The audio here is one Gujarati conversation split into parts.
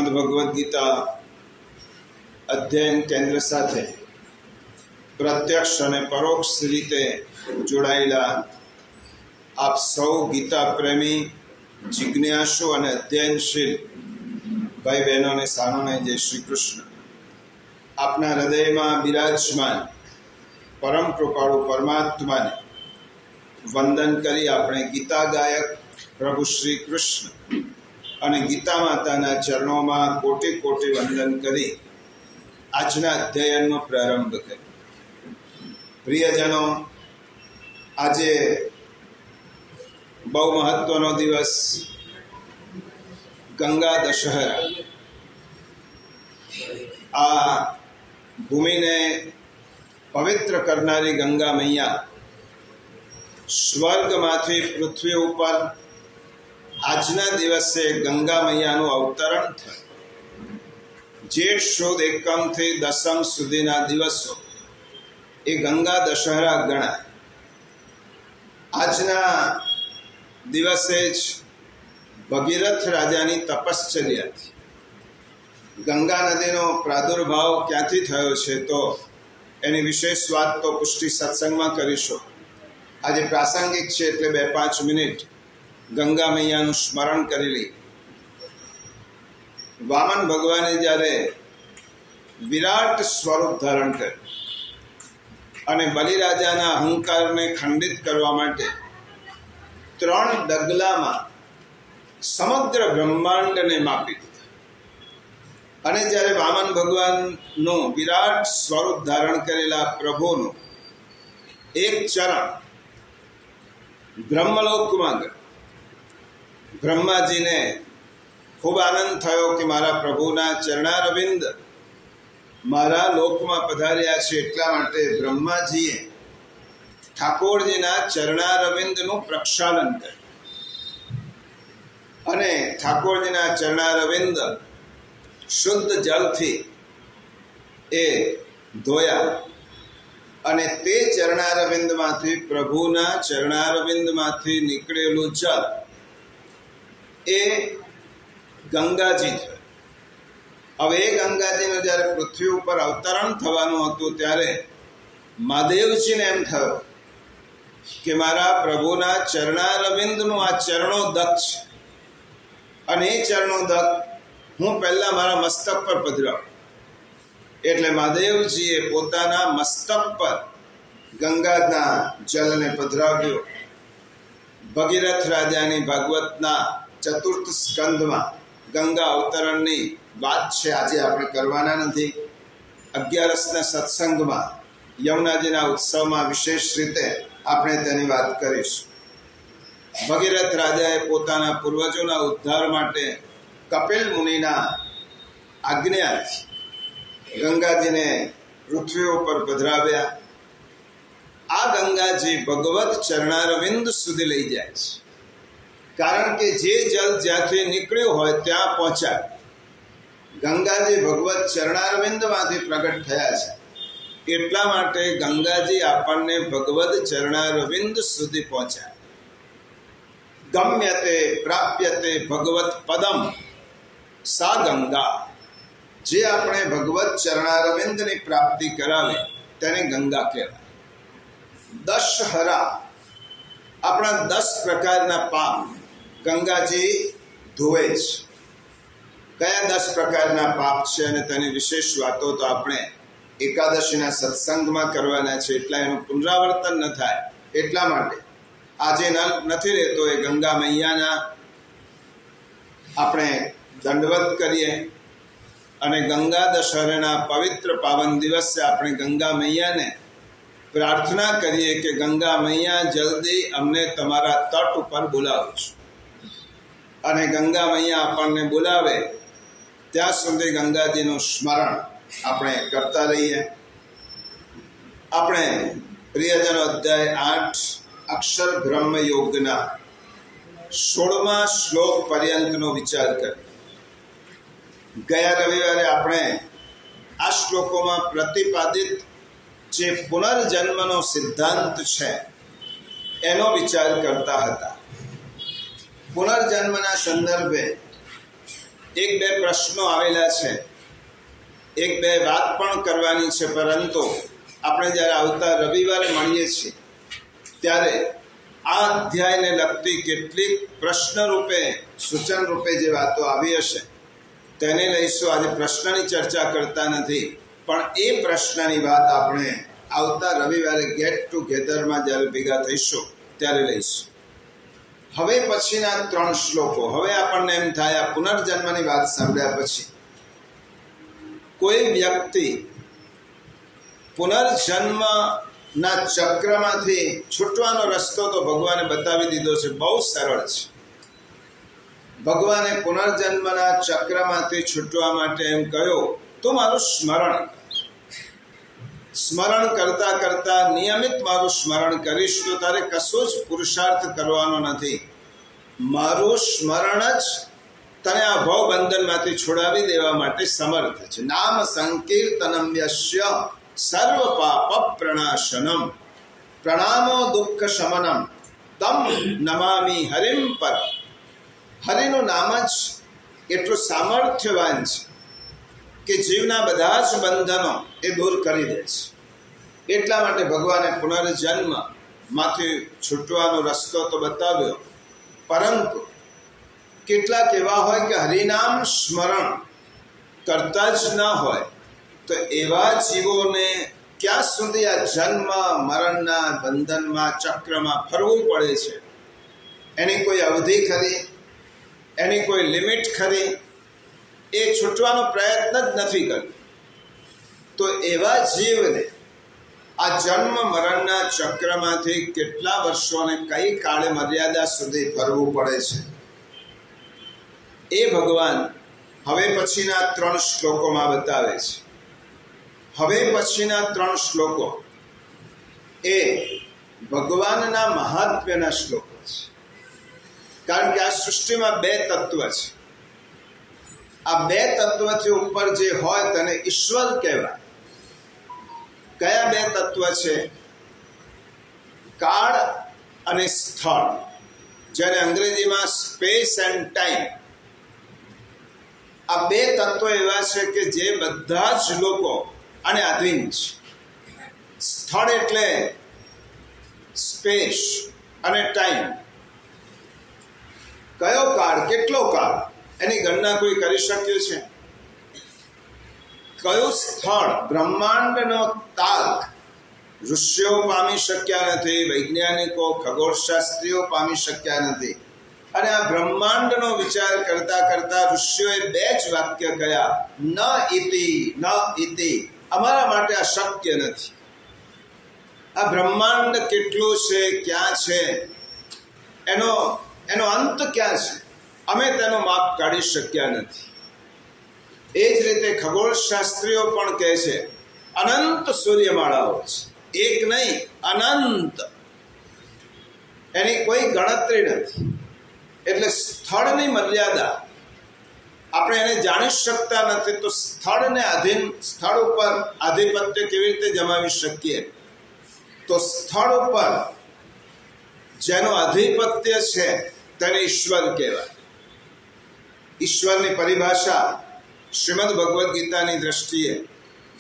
ભગવદ્ ગીતા અધ્યયન કેન્દ્ર સાથે પ્રત્યક્ષ અને પરોક્ષ રીતે જોડાયેલા આપ સૌ ગીતા પ્રેમી જિજ્ઞાસુ અને અધ્યયનશીલ ભાઈ બહેનોને સાનોને જય શ્રી કૃષ્ણ. આપના હૃદયમાં બિરાજમાન પરમ કૃપાળુ પરમાત્માને વંદન કરી આપણે ગીતા ગાયક પ્રભુ શ્રી કૃષ્ણ અને ગીતા માતાના ચરણોમાં કોટી કોટી વંદન કરી આજના અધ્યયનનો પ્રારંભ કર્યો. પ્રિયજનો, આજે બહુ મહત્વનો દિવસ, ગંગા દશહરા. આ ભૂમિને પવિત્ર કરનારી ગંગા મૈયા સ્વર્ગમાંથી પૃથ્વી ઉપર આજના દિવસે ગંગા મૈયાનું અવતરણ થયું. જેઠ સુદ એકમથી દસમ સુધીના દિવસો એ ગંગા દશહરા ગણાય. આજના દિવસે જ ભગીરથ રાજાની તપશ્ચર્યાથી ગંગા નદીનો પ્રાદુર્ભાવ ક્યાંથી થયો છે તો એની વિશેષ વાત તો પુષ્ટિ સત્સંગમાં કરીશું. આજે પ્રાસંગિક છે એટલે 2-5 મિનિટ ગંગા મૈયાનું સ્મરણ કરી લઈ. વામન ભગવાને જ્યારે વિરાટ સ્વરૂપ ધારણ કર્યું અને બલિરાજાના અહંકારને ખંડિત કરવા માટે 3 ડગલામાં સમગ્ર બ્રહ્માંડને માપી દીધા. અને જ્યારે વામન ભગવાનનું વિરાટ સ્વરૂપ ધારણ કરેલા પ્રભુનું એક ચરણ બ્રહ્મલોકમાં ગયું. બ્રહ્માજીને ખૂબ આનંદ થયો કે મારા પ્રભુના ચરણારવિંદ મારા લોકમાં પધાર્યા છે. એટલા માટે બ્રહ્માજીએ ઠાકોરજીના ચરણારવિંદનું પ્રક્ષાલન કર્યું અને ઠાકોરજીના ચરણારવિંદ શુદ્ધ જળથી એ ધોયા અને તે ચરણારવિંદમાંથી પ્રભુના ચરણારવિંદમાંથી નીકળેલું જળ એ ગંગાજી થયું. હવે એ ગંગાજીનું જ્યારે પૃથ્વી ઉપર અવતરણ થવાનું હતું ત્યારે મહાદેવજીને એમ થયું કે મારા પ્રભુના ચરણારવિંદનું આ ચરણોદક છે અને એ ચરણોદક હું પહેલા મારા મસ્તક પર પધરાવું. એટલે મહાદેવજીએ પોતાના મસ્તક પર ગંગાના જલને પધરાવ્યો. ભગીરથ રાજાની ભાગવતના ચતુર્થ સ્કંદમાં ગંગા અવતરણની વાત છે. આજે આપણે કરવાના નથી. 11ના સત્સંગમાં યમુનાજીના ઉત્સવમાં વિશેષ રીતે આપણે તેની વાત કરીશું. ભગીરથ રાજાએ પોતાના પૂર્વજોના ઉદ્ધાર માટે કપિલ મુનિના આજ્ઞાથી ગંગાજીને પૃથ્વી ઉપર પધરાવ્યા. આ ગંગાજી ભગવત ચરણારવિંદ સુધી લઈ જાય છે. કારણ કે જે જલ જ્યાંથી નીકળ્યું હોય ત્યાં પહોંચાય. ગંગાજી ભગવત ચરણારવિંદમાંથી પ્રગટ થયા છે. એટલા માટે ગંગાજી આપણને ભગવત ચરણારવિંદ સુધી પહોંચાય. ગમ્યતે પ્રાપ્યતે ભગવત પદમ સા ગંગા. જે આપણે ભગવત ચરણારવિંદની પ્રાપ્તિ કરાવે તેને ગંગા કહેવાય. દશહરા, આપણા 10 પ્રકારના પાપ ગંગાજી ધોવે છે. કયા 10 પ્રકારના પાપ છે અને તેની વિશેષ વાતો તો આપણે એકાદશીના સત્સંગમાં કરવાના છે. એટલા એનું પુનરાવર્તન ન થાય એટલા માટે આજે નથી રહેતો એ ગંગા મૈયાના આપણે દંડવત કરીએ અને ગંગા દશહરાના પવિત્ર પાવન દિવસે આપણે ગંગા મૈયાને પ્રાર્થના કરીએ કે ગંગા મૈયા જલ્દી અમને તમારા તટ ઉપર બોલાવો છો. અને ગંગા મૈયા આપણને બોલાવે ત્યાં સુધી ગંગાજીનું સ્મરણ આપણે કરતા રહીએ. આપણે પ્રિયજનો અધ્યાય 8 અક્ષર બ્રહ્મ યોગના 16મા શ્લોક પર્યંતનો વિચાર કરીએ. ગયા રવિવારે આપણે આ શ્લોકોમાં પ્રતિપાદિત જે પુનર્જન્મનો સિદ્ધાંત છે એનો વિચાર કરતા હતા. પુનર્જન્મના સંદર્ભે એક બે પ્રશ્નો આવેલા છે, એક બે વાત પણ કરવાની છે, પરંતુ આપણે જ્યારે આવતા રવિવારે મળીએ છીએ ત્યારે આ અધ્યાયને લગતી કેટલીક પ્રશ્ન રૂપે, સૂચન રૂપે જે વાતો આવી હશે તેને લઈશું. આજે પ્રશ્નની ચર્ચા કરતા નથી, પણ એ પ્રશ્નની વાત આપણે આવતા રવિવારે ગેટ ટુગેધરમાં જ્યારે ભેગા થઈશું ત્યારે લઈશું. હવે પછીના 3 શ્લોકો, હવે આપણને એમ થાય આ પુનર્જન્મની વાત સાંભળ્યા પછી કોઈ વ્યક્તિ પુનર્જન્મના ચક્રમાંથી છૂટવાનો રસ્તો તો ભગવાને બતાવી દીધો છે, બહુ સરળ છે. ભગવાને પુનર્જન્મના ચક્રમાંથી છૂટવા માટે એમ કહ્યું, તું મારું સ્મરણ કરતા કરતા નિયમિત મારું સ્મરણ કરીશ તો તારે કશો જ પુરુષાર્થ કરવાનો નથી. મારું સ્મરણ જ તને આ ભવબંધનમાંથી છોડાવી દેવા માટે સમર્થ છે. નામ સંકીર્તનમ યસ્ય સર્વ પાપ પ્રણાશનમ પ્રણામો દુઃખ શમનમ તમ નમામિ હરિમ પર. હરિનું નામ જ એટલું સામર્થ્યવાન છે કે જીવના બધા જ બંધનો એ દૂર કરી દે છે. એટલા માટે ભગવાને પુનર્જન્મમાંથી છૂટવાનો રસ્તો તો બતાવ્યો, પરંતુ કેટલાક એવા હોય કે હરિનામ સ્મરણ કરતા જ ન હોય, તો એવા જીવોને ક્યાં સુધી આ જન્મ મરણના બંધનમાં ચક્રમાં ફરવું પડે છે? એની કોઈ અવધિ ખરી? એની કોઈ લિમિટ ખરી? એ છૂટવાનો પ્રયત્ન જ નથી કરતો. તો એવા જીવને આ જન્મ મરણના ચક્રમાંથી કેટલા વર્ષોને કઈ કાળે મર્યાદા સુધી ફરવું પડે છે એ ભગવાન હવે પછીના 3 શ્લોકોમાં બતાવે છે. હવે પછીના 3 શ્લોકો એ ભગવાનના મહાત્મ્યના શ્લોકો છે. કારણ કે આ સૃષ્ટિમાં 2 તત્વ છે. આ 2 તત્વથી ઉપર જે હોય તેને ઈશ્વર કહેવાય. કયા 2 તત્વ છે? કાળ અને સ્થળ, જેને અંગ્રેજીમાં સ્પેસ એન્ડ ટાઈમ. આ 2 તત્વો એવા છે કે જે બધા જ લોકો આને આધીન છે. સ્થળ એટલે સ્પેસ અને ટાઈમ. કયો કાળ, કેટલો કાળ, એની ગણના કોઈ કરી શક્યું છે? કયું સ્થળ, બ્રહ્માંડનો તાક ઋષિઓ પામી શક્યા નથી, વૈજ્ઞાનિકો ખગોળશાસ્ત્રીઓ પામી શક્યા નથી. અને આ બ્રહ્માંડનો વિચાર કરતા કરતા ઋષિઓએ 2 જ વાક્ય કહ્યા, ન ઇતિ, અમારા માટે આ શક્ય નથી. આ બ્રહ્માંડ કેટલું છે, ક્યાં છે, એનો અંત ક્યાં છે, અમે તેનો માપ કાઢી શક્યા નથી. એ જ રીતે ખગોળશાસ્ત્રીઓ પણ કહે છે અનંત સૂર્યમાળાઓ છે, એક નહીં અનંત, એની કોઈ ગણતરી નથી. એટલે સ્થળની મર્યાદા આપણે એને જાણી શકતા નથી. તો સ્થળને આધીન, સ્થળ ઉપર આધિપત્ય કેવી રીતે જમાવી શકીએ? તો સ્થળ ઉપર જેનો આધિપત્ય છે તેને ઈશ્વર કહેવાય. ઈશ્વરની પરિભાષા શ્રીમદ ભગવદ્ ગીતાની દ્રષ્ટિએ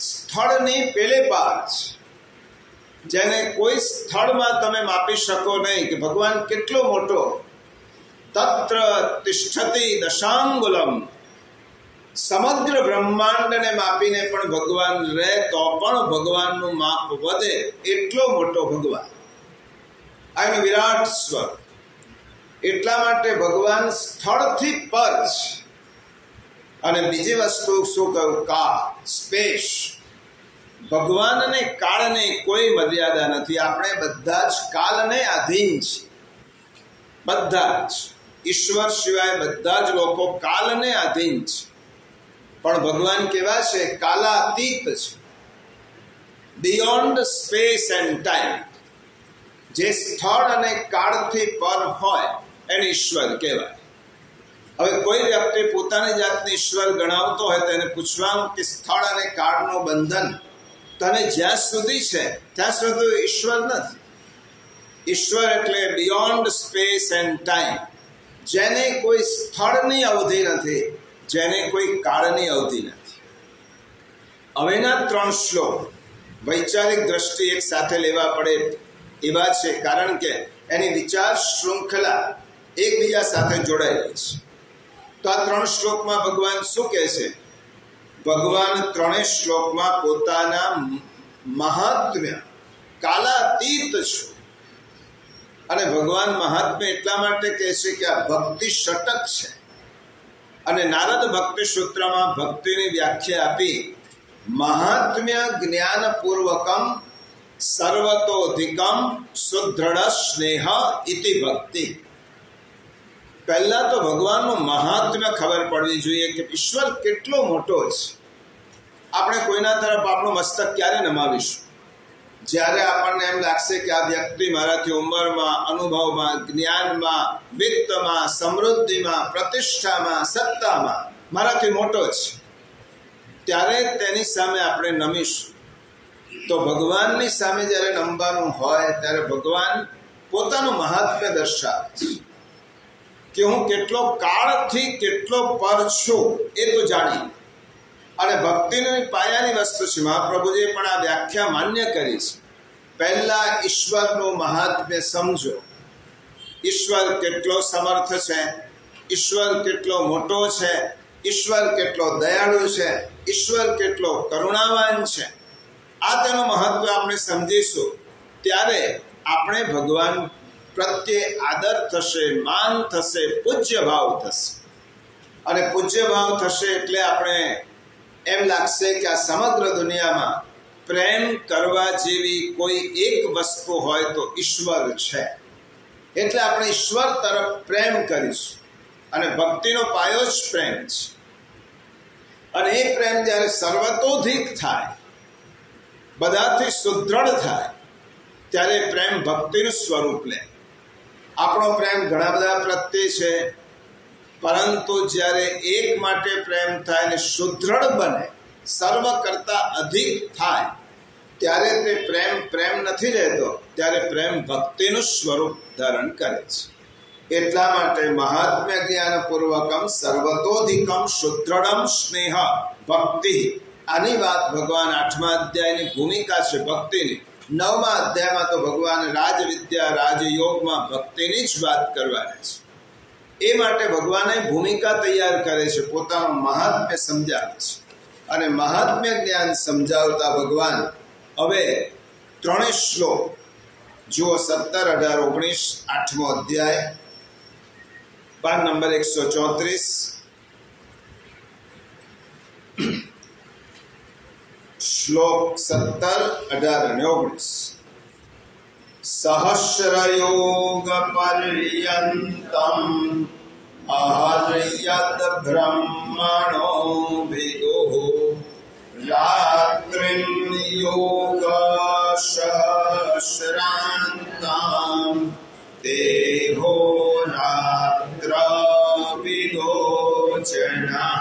સ્થળની પેલે પાર છે, જેને કોઈ સ્થળમાં તમે માપી શકો નહીં કે ભગવાન કેટલો મોટો. તત્ર તિષ્ઠતિ દશાંગુલમ, સમગ્ર બ્રહ્માંડને માપીને પણ ભગવાન રહે તો પણ ભગવાનનું માપ વધે, એટલો મોટો ભગવાન. આ એનું વિરાટ સ્વરૂપ. એટલા માટે ભગવાન સ્થળથી પર છે. અને બીજી વસ્તુ શું કહ્યું? કાળ, સ્પેસ. ભગવાનને કાળને કોઈ મર્યાદા નથી. આપણે બધા જ કાલને આધીન છીએ, બધા જ. ઈશ્વર સિવાય બધા જ લોકો કાલને આધીન છે. પણ ભગવાન કેવા છે? કાલાતીત છે, બિયોન્ડ સ્પેસ એન્ડ ટાઈમ. જે સ્થળ અને કાળથી પર હોય એને ઈશ્વર કહેવાય. હવે કોઈ વ્યક્તિ પોતાની જાતને ઈશ્વર ગણાવતો હોય તેને પૂછવાનું કે સ્થળ અને કાળનું બંધન તને જ્યાં સુધી છે ત્યાં સુધી ઈશ્વર નથી. ઈશ્વર એટલે બિયોન્ડ સ્પેસ એન્ડ ટાઈમ, જેને કોઈ સ્થળની અવધિ નથી, જેને કોઈ કાળની અવધિ નથી. હવેના 3 શ્લોક વૈચારિક દ્રષ્ટિ એક સાથે લેવા પડે એવા છે, કારણ કે એની વિચાર શૃંખલા એકબીજા સાથે જોડાયેલી છે. તો આ 3 શ્લોકમાં ભગવાન શું કહે છે? ભગવાન 3 શ્લોકમાં પોતાના મહાત્મ્ય કાલાતીત છું. અને ભગવાન મહાત્મ્ય એટલા માટે કહે છે કે આ ભક્તિ ષટક છે. અને નારદ ભક્તિ સૂત્રમાં ભક્તિની વ્યાખ્યા આપી, મહાત્મ્ય જ્ઞાનપૂર્વકમ સર્વતોધિકમ સુદૃઢ સ્નેહ ઇતિ ભક્તિ. પહેલા તો ભગવાનનું મહાત્મ્ય ખબર પડવી જોઈએ કે ઈશ્વર કેટલો મોટો છે. આપણે કોઈના તરફ આપણું મસ્તક ક્યારે નમાવીશું? જ્યારે આપણને એમ લાગશે કે આ વ્યક્તિ મારાથી ઉંમરમાં, અનુભવમાં, જ્ઞાનમાં, વિત્તમાં, સમૃદ્ધિમાં, પ્રતિષ્ઠામાં, સત્તામાં મારાથી મોટો છે, ત્યારે તેની સામે આપણે નમીશું. તો ભગવાનની સામે જ્યારે નમવાનું હોય ત્યારે ભગવાન પોતાનું મહાત્મ્ય દર્શાવે છે કે હું કેટલો કાળથી કેટલો પર છું એ તો જાણી. અને ભક્તિની પાયાની વસ્તુ છે. મહાપ્રભુજીએ પણ આ વ્યાખ્યા માન્ય કરી છે. પહેલા ઈશ્વરનું મહાત્મ્ય સમજો. ઈશ્વર કેટલો સમર્થ છે, ઈશ્વર કેટલો મોટો છે, ઈશ્વર કેટલો દયાળુ છે, ઈશ્વર કેટલો કરુણાવાન છે. આ તેનું મહત્વ આપણે સમજીશું ત્યારે આપણે ભગવાન પ્રત્યે આદર થશે, માન થશે, પૂજ્ય ભાવ થશે. અને પૂજ્ય ભાવ થશે એટલે આપણે એમ લાગશે કે આ સમગ્ર દુનિયામાં પ્રેમ કરવા જેવી કોઈ એક વસ્તુ હોય તો ઈશ્વર છે. એટલે આપણે ઈશ્વર તરફ પ્રેમ કરીશું. અને ભક્તિનો પાયો જ પ્રેમ છે. અને એ પ્રેમ જ્યારે સર્વતોધિક થાય, બધાથી સુદૃઢ થાય, ત્યારે પ્રેમ ભક્તિનું સ્વરૂપ લે. આપણો પ્રેમ ઘણા બધા પ્રત્યે છે, પરંતુ જ્યારે એક માટે પ્રેમ થાય અને સુદૃઢ બને, સર્વ કરતા અધિક થાય, ત્યારે તે પ્રેમ નથી રહેતો, ત્યારે પ્રેમ ભક્તિનું સ્વરૂપ ધારણ કરે છે. એટલા માટે મહાત્મ્ય જ્ઞાનપૂર્વકમ સર્વતોધિકમ સુદૃઢમ સ્નેહ ભક્તિ. આની વાત ભગવાન 8મા અધ્યાયની ભૂમિકા છે ભક્તિની. 9મા અધ્યાયમાં તો ભગવાન રાજવિદ્યા રાજયોગમાં ભક્તિની જ વાત કરવાની છે. એ માટે ભગવાન ભૂમિકા તૈયાર કરે છે, પોતાનું મહાત્મ્ય સમજાવે છે. અને મહાત્મ્ય જ્ઞાન સમજાવતા ભગવાન હવે 3 શ્લોક જુઓ, 17, 18, 19, 8મો અધ્યાય, પાન નંબર 134. શ્લોક 17, 18 અને 19. સહસ્રયોગ પર્યંતમ અહર્યદ બ્રહ્મણો વિદો રાત્રિમ યોગ સહસ્રાંતામ દેહો રાત્ર વિલોચના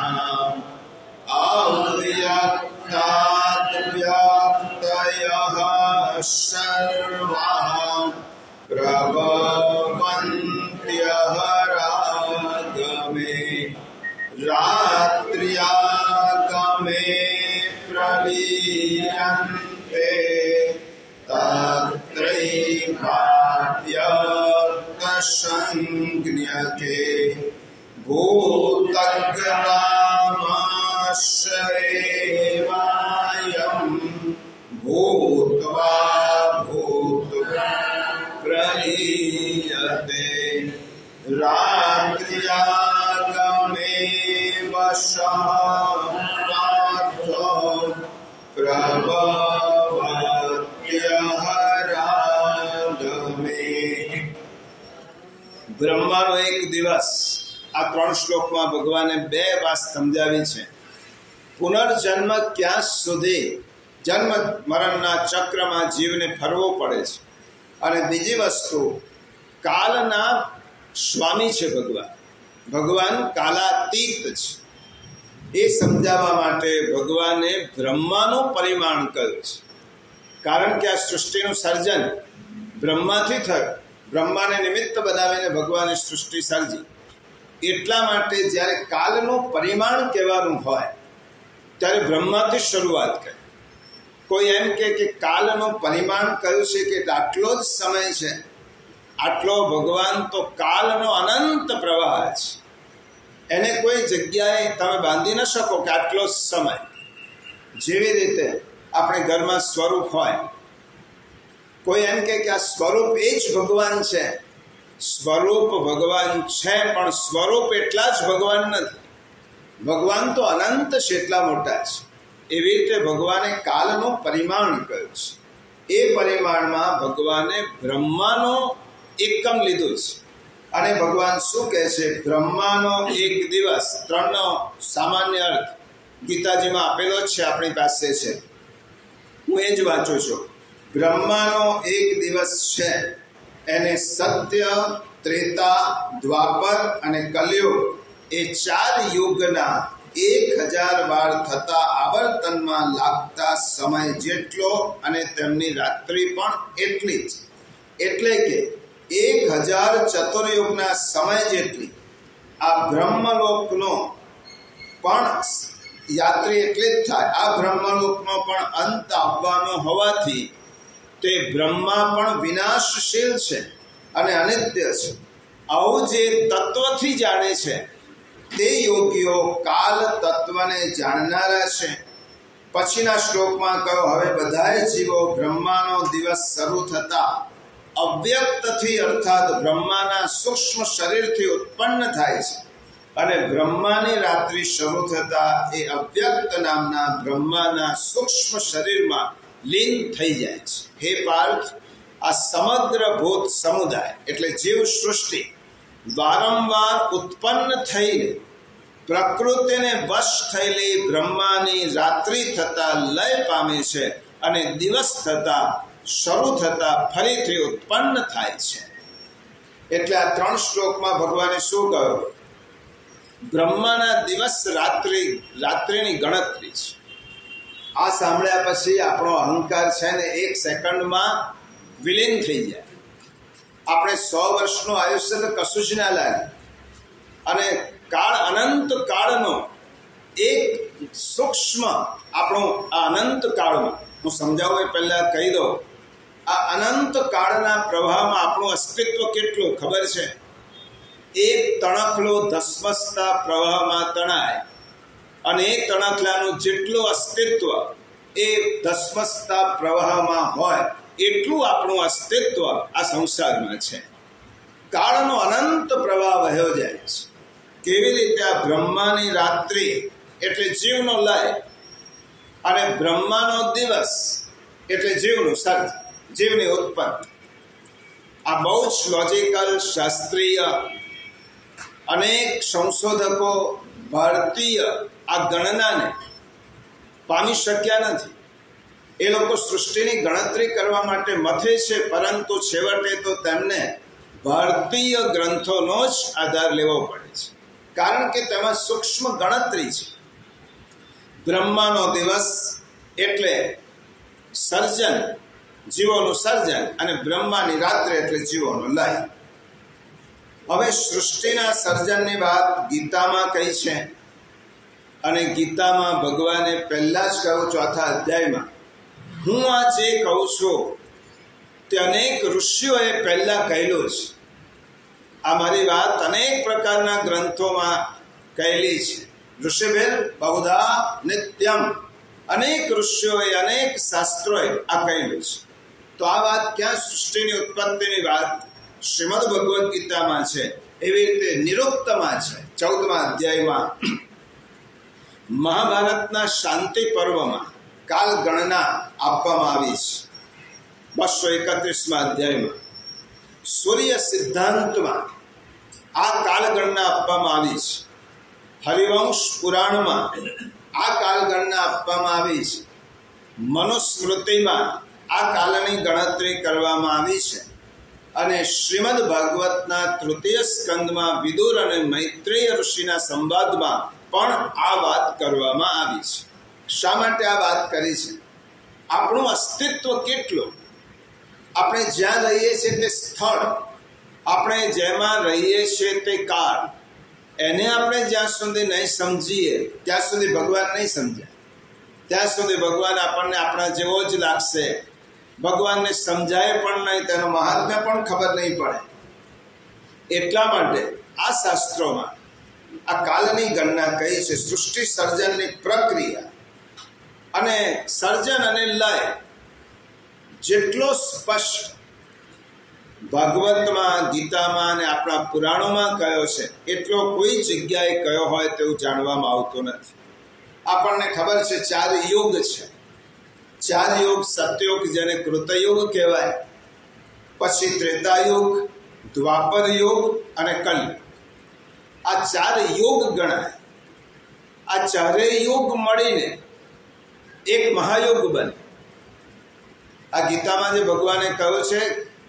અવ્યક્તાદ્વ્યક્તયઃ સર્વા પ્રભવન્ત્યઃ રાગમે રાત્ર્યાગમે પ્રલીયન્તે તત્રૈવાવ્યક્તસંજ્ઞકે ભૂતગ્રામસ્યૈવાયં ભૂત્વા ભૂત્વા પ્રલીયતે રાત્ર્યાગમે વશાર્થો પ્રભવત્યઃ રાગમે. બ્રહ્માનો એક દિવસ. આ 3 શ્લોકમાં ભગવાને 2 વાત સમજાવી છે. પુનર્જન્મ ક્યાં સુધી જન્મ મરણના ચક્રમાં જીવને ફરવો પડે છે. અને બીજી વસ્તુ, કાલના સ્વામી છે ભગવાન. ભગવાન કાલાતીત છે. એ સમજાવવા માટે ભગવાને બ્રહ્માનું પરિમાણ કર્યું છે. કારણ કે આ સૃષ્ટિનું સર્જન બ્રહ્માથી થયું. બ્રહ્માને નિમિત્ત બનાવીને ભગવાને સૃષ્ટિ સર્જી. એટલા માટે જ્યારે કાલનું પરિમાણ કહેવાનું હોય ત્યારે બ્રહ્માથી શરૂઆત કરી. કોઈ એમ કે કાલનું પરિમાણ કયું છે કે આટલો જ સમય છે, આટલો. ભગવાન તો કાલનો અનંત પ્રવાહ છે, એને કોઈ જગ્યાએ તમે બાંધી ન શકો કે આટલો સમય. જેવી રીતે આપણે ઘરમાં સ્વરૂપ હોય, કોઈ એમ કે આ સ્વરૂપ એ જ ભગવાન છે. સ્વરૂપ ભગવાન છે, પણ સ્વરૂપ એટલા જ ભગવાન નથી. ભગવાન તો અનંત છે, એટલા મોટા છે. એવી રીતે ભગવાને કાલનું પરિમાણ કહ્યું છે. એ પરિમાણમાં ભગવાને બ્રહ્માનો એકમ લીધું છે. અને ભગવાન શું કહે છે? બ્રહ્માનો એક દિવસ, ત્રણનો સામાન્ય અર્થ ગીતાજીમાં આપેલો જ છે, આપણી પાસે છે. હું એ જ વાંચું છું. બ્રહ્માનો એક દિવસ છે, એને સત્ય, ત્રેતા, દ્વાપર અને કલયુગ એ 4 યુગના 1000 વાર થતા આવર્તનમાં લાગતા સમય જેટલો, અને તેમની રાત્રિ પણ એટલી જ. એટલે કે 1000 ચતુર્યુગના સમય જેટલી આ બ્રહ્મલોકનો પણ યાત્રી એટલી જ થાય. આ બ્રહ્મલોકનો પણ અંત આવવાનો હોવાથી તે બ્રહ્મા પણ વિનાશશીલ છે અને અનિત્ય છે. આવું જે તત્વથી જાણે છે તે યોગીઓ કાલ તત્વને જાણનારા છે. પછીના શ્લોકમાં કહ્યું, હવે બધાએ જીવો બ્રહ્માનો દિવસ શરૂ થતા અવ્યક્તથી, અર્થાત બ્રહ્માના સૂક્ષ્મ શરીરથી ઉત્પન્ન થાય છે, અને બ્રહ્માની રાત્રિ શરૂ થતા એ અવ્યક્ત નામના બ્રહ્માના સૂક્ષ્મ શરીરમાં લીન થઈ જાય છે. હે પાર્થ, આ સમગ્ર ભૂત સમુદાય એટલે જીવ સૃષ્ટિ વારંવાર ઉત્પન્ન થઈને પ્રકૃતિને વશ થયેલી બ્રહ્માની રાત્રિ થતા લય પામે છે, અને દિવસ થતા શરૂ થતા ફરીથી ઉત્પન્ન થાય છે. એટલે આ 3 શ્લોકમાં ભગવાને શું કહ્યું? બ્રહ્માના દિવસ રાત્રિની ગણતરી છે. આ સાંભળ્યા પછી આપણો અહંકાર છે ને 1 સેકન્ડમાં વિલીન થઈ જાય. આપણે 100 વર્ષનું આયુષ્ય તો કશું જ ના લાગે, અને કાળ, અનંત કાળનો એક સૂક્ષ્મ આપણો આ અનંત કાળમાં, હું સમજાવું એ પહેલા કહી દઉં, આ અનંત કાળના પ્રવાહમાં આપણું અસ્તિત્વ કેટલું ખબર છે? એક તણખલો ધસમસતા પ્રવાહમાં તણાય, અને એ તણખલાનું જેટલું અસ્તિત્વ એ ધસમસતા પ્રવાહમાં હોય એટલું આપણું અસ્તિત્વ આ સંસારમાં છે. કાળનો અનંત પ્રવાહ વહ્યો જાય છે. કેવી રીતે? આ બ્રહ્માની રાત્રિ એટલે જીવનો લય, અને બ્રહ્માનો દિવસ એટલે જીવનું સર્જ, જીવની ઉત્પત્તિ. આ બહુ જ લોજિકલ, શાસ્ત્રીય. અનેક સંશોધકો ભારતીય આ ગણનાને પામી શક્યા નથી. એ લોકો સૃષ્ટિની ગણતરી કરવા માટે મથે છે, પરંતુ છેવટે તો તેમને ભારતીય ગ્રંથોનો જ આધાર લેવો પડે છે, કારણ કે તેમાં સૂક્ષ્મ ગણતરી છે. બ્રહ્માનો દિવસ એટલે સર્જન, જીવોનું સર્જન, અને બ્રહ્માની રાત્રિ એટલે જીવોનો લય. હવે સૃષ્ટિના સર્જનની વાત ગીતામાં કહી છે, અને ગીતામાં ભગવાને પહેલા જ કહ્યું 4થા અધ્યાયમાં, હું આ જે કહું છું તે અનેક ઋષિઓએ પહેલા કહેલું છે. આ મારી વાત અનેક પ્રકારના ગ્રંથોમાં કહેલી છે. ઋષિભિર બહુધા નિત્યમ, અનેક ઋષિઓએ, અનેક શાસ્ત્રોએ આ કહેલું છે. તો આ વાત ક્યાં? સૃષ્ટિની ઉત્પત્તિની વાત શ્રીમદ ભગવદ્ ગીતામાં છે. એવી રીતે નિરુક્તમાં છે, 14મા અધ્યાયમાં. મહાભારતના શાંતિ પર્વમાં કાલ ગણના આપવામાં આવી છે, 231મા અધ્યાયમાં. સૂર્ય સિદ્ધાંતમાં આ કાલ ગણના આપવામાં આવી છે. હરિવંશ પુરાણમાં આ કાલ ગણના આપવામાં આવી છે. મનુસ્મૃતિમાં આ કાલની ગણતરી કરવામાં આવી છે. અને શ્રીમદ ભાગવતના 3ય સ્કંદમાં વિદુર અને મૈત્રેય ઋષિના સંવાદમાં પણ આ વાત કરવામાં આવી છે. શા માટે આ વાત કરી છે? આપણું અસ્તિત્વ કેટલું, આપણે જ્યાં રહીએ છીએ તે સ્થળ, આપણે જેમાં રહીએ છીએ તે કાળ, એને આપણે જ્યાં સુધી નહીં સમજીએ ત્યાં સુધી ભગવાન નહીં સમજાય. ત્યાં સુધી ભગવાન આપણને આપણા જેવો જ લાગશે. ભગવાનને સમજાય પણ નહીં, તેનો મહાત્મ્ય પણ ખબર નહીં પડે. એટલા માટે આ શાસ્ત્રોમાં આ કાલની ગણના કહી છે. સૃષ્ટિ સર્જનની પ્રક્રિયા અને સર્જન અને લય જેટલો સ્પષ્ટ ભાગવતમાં, ગીતામાં અને આપણા પુરાણોમાં કયો છે એટલો કોઈ જગ્યાએ કયો હોય તેવું જાણવામાં આવતું નથી. આપણને ખબર છે 4 યુગ છે. 4 યુગ, સતયુગ જેને કૃતયુગ કહેવાય, પછી ત્રેતાયુગ, દ્વાપર યુગ અને કલયુગ. આ 4 યુગ ગણાય. આ 4 યુગ મળીને એક મહાયુગ બને. આ ગીતામાં જે ભગવાને કહ્યું છે